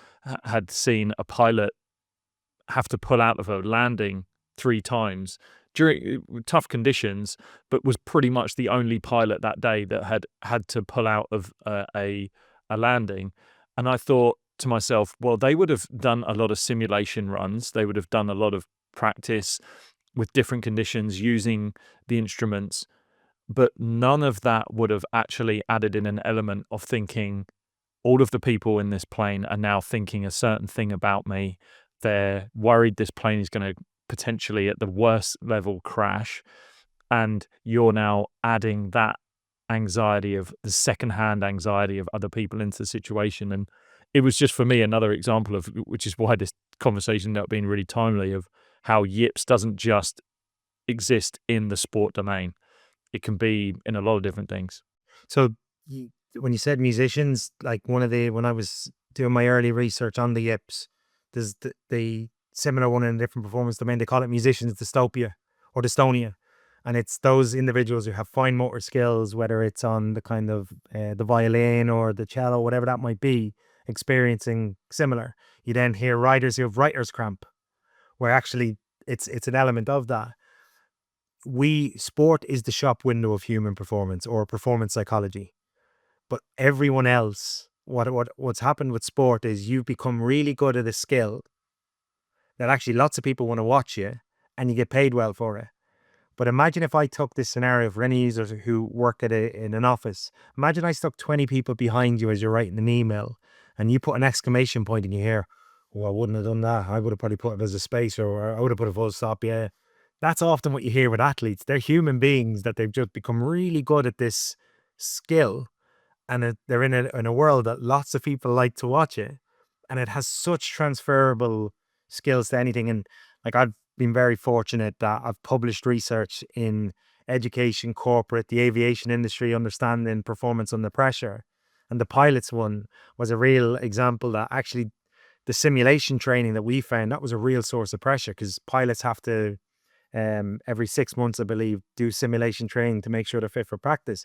had seen a pilot have to pull out of a landing 3 times during tough conditions, but was pretty much the only pilot that day that had to pull out of a landing. And I thought to myself, well, they would have done a lot of simulation runs. They would have done a lot of practice with different conditions using the instruments, but none of that would have actually added in an element of thinking, all of the people in this plane are now thinking a certain thing about me. They're worried this plane is going to potentially, at the worst level, crash. And you're now adding that anxiety, of the secondhand anxiety of other people, into the situation. And it was just, for me, another example of, which is why this conversation ended up being really timely, of how Yips doesn't just exist in the sport domain. It can be in a lot of different things. So when you said musicians, like when I was doing my early research on the Yips, there's the similar one in a different performance domain. They call it musicians dystopia or dystonia. And it's those individuals who have fine motor skills, whether it's on the kind of the violin or the cello, whatever that might be, experiencing similar. You then hear riders who have writer's cramp, where actually it's an element of that. Sport is the shop window of human performance or performance psychology. But everyone else, what's happened with sport is you've become really good at a skill that actually lots of people want to watch you, and you get paid well for it. But imagine if I took this scenario for any users who work in an office. Imagine I stuck 20 people behind you as you're writing an email, and you put an exclamation point in your hair. Oh, I wouldn't have done that. I would have probably put it as a space, or I would have put a full stop. Yeah. That's often what you hear with athletes. They're human beings that they've just become really good at this skill, and they're in a world that lots of people like to watch it, and it has such transferable skills to anything. And like, I've been very fortunate that I've published research in education, corporate, the aviation industry, understanding performance under pressure. And the pilots one was a real example that actually the simulation training that we found, that was a real source of pressure, because pilots have to, every 6 months, I believe, do simulation training to make sure they're fit for practice.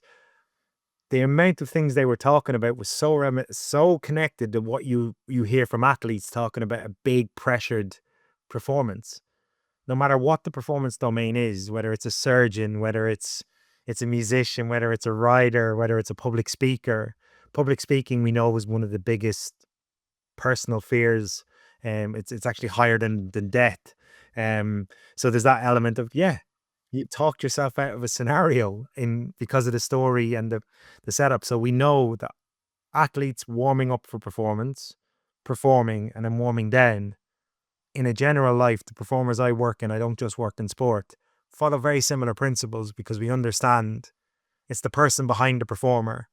The amount of things they were talking about was so connected to what you hear from athletes talking about a big pressured performance. No matter what the performance domain is, whether it's a surgeon, whether it's a musician, whether it's a rider, whether it's a public speaker. Public speaking, we know, is one of the biggest personal fears. It's actually higher than death. So there's that element of, yeah, you talked yourself out of a scenario because of the story and the setup. So we know that athletes warming up for performance, performing, and then warming down. In a general life, the performers I work in, I don't just work in sport, follow very similar principles, because we understand it's the person behind the performer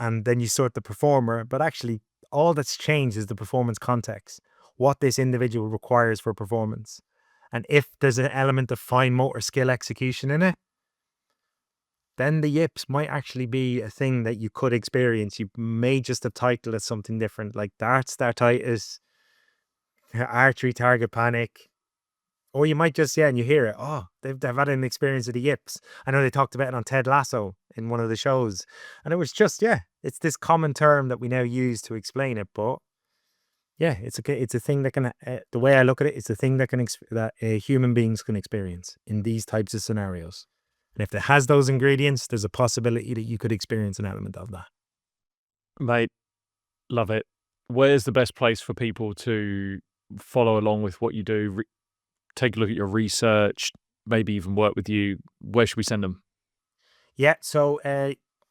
and then you sort the performer, but actually all that's changed is the performance context, what this individual requires for performance. And if there's an element of fine motor skill execution in it, then the yips might actually be a thing that you could experience. You may just have titled it something different, like Dart startitis, artery target panic. Or you might just, and you hear it, oh, they've had an experience of the yips. I know they talked about it on Ted Lasso in one of the shows. And it was just, it's this common term that we now use to explain it. But yeah, it's a thing that can, the way I look at it, it's a thing that that human beings can experience in these types of scenarios. And if it has those ingredients, there's a possibility that you could experience an element of that. Mate, love it. Where's the best place for people to follow along with what you do? Take a look at your research, maybe even work with you. Where should we send them? Yeah, so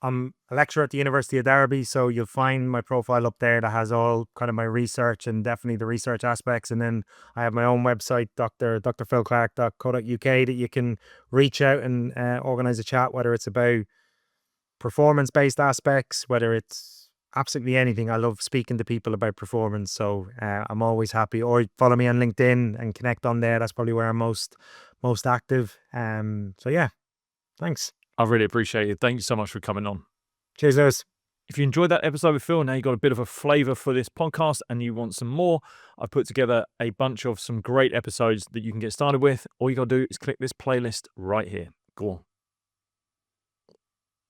I'm a lecturer at the University of Derby, so you'll find my profile up there that has all kind of my research and definitely the research aspects. And then I have my own website, drphilclarke.co.uk, that you can reach out and organize a chat, whether it's about performance-based aspects, whether it's absolutely anything. I love speaking to people about performance, so I'm always happy. Or follow me on LinkedIn and connect on there. That's probably where I'm most active. So yeah, thanks. I really appreciate it. Thank you so much for coming on. Cheers, Lewis. If you enjoyed that episode with Phil, now you got a bit of a flavor for this podcast and you want some more, I've put together a bunch of some great episodes that you can get started with. All you got to do is click this playlist right here. Go on.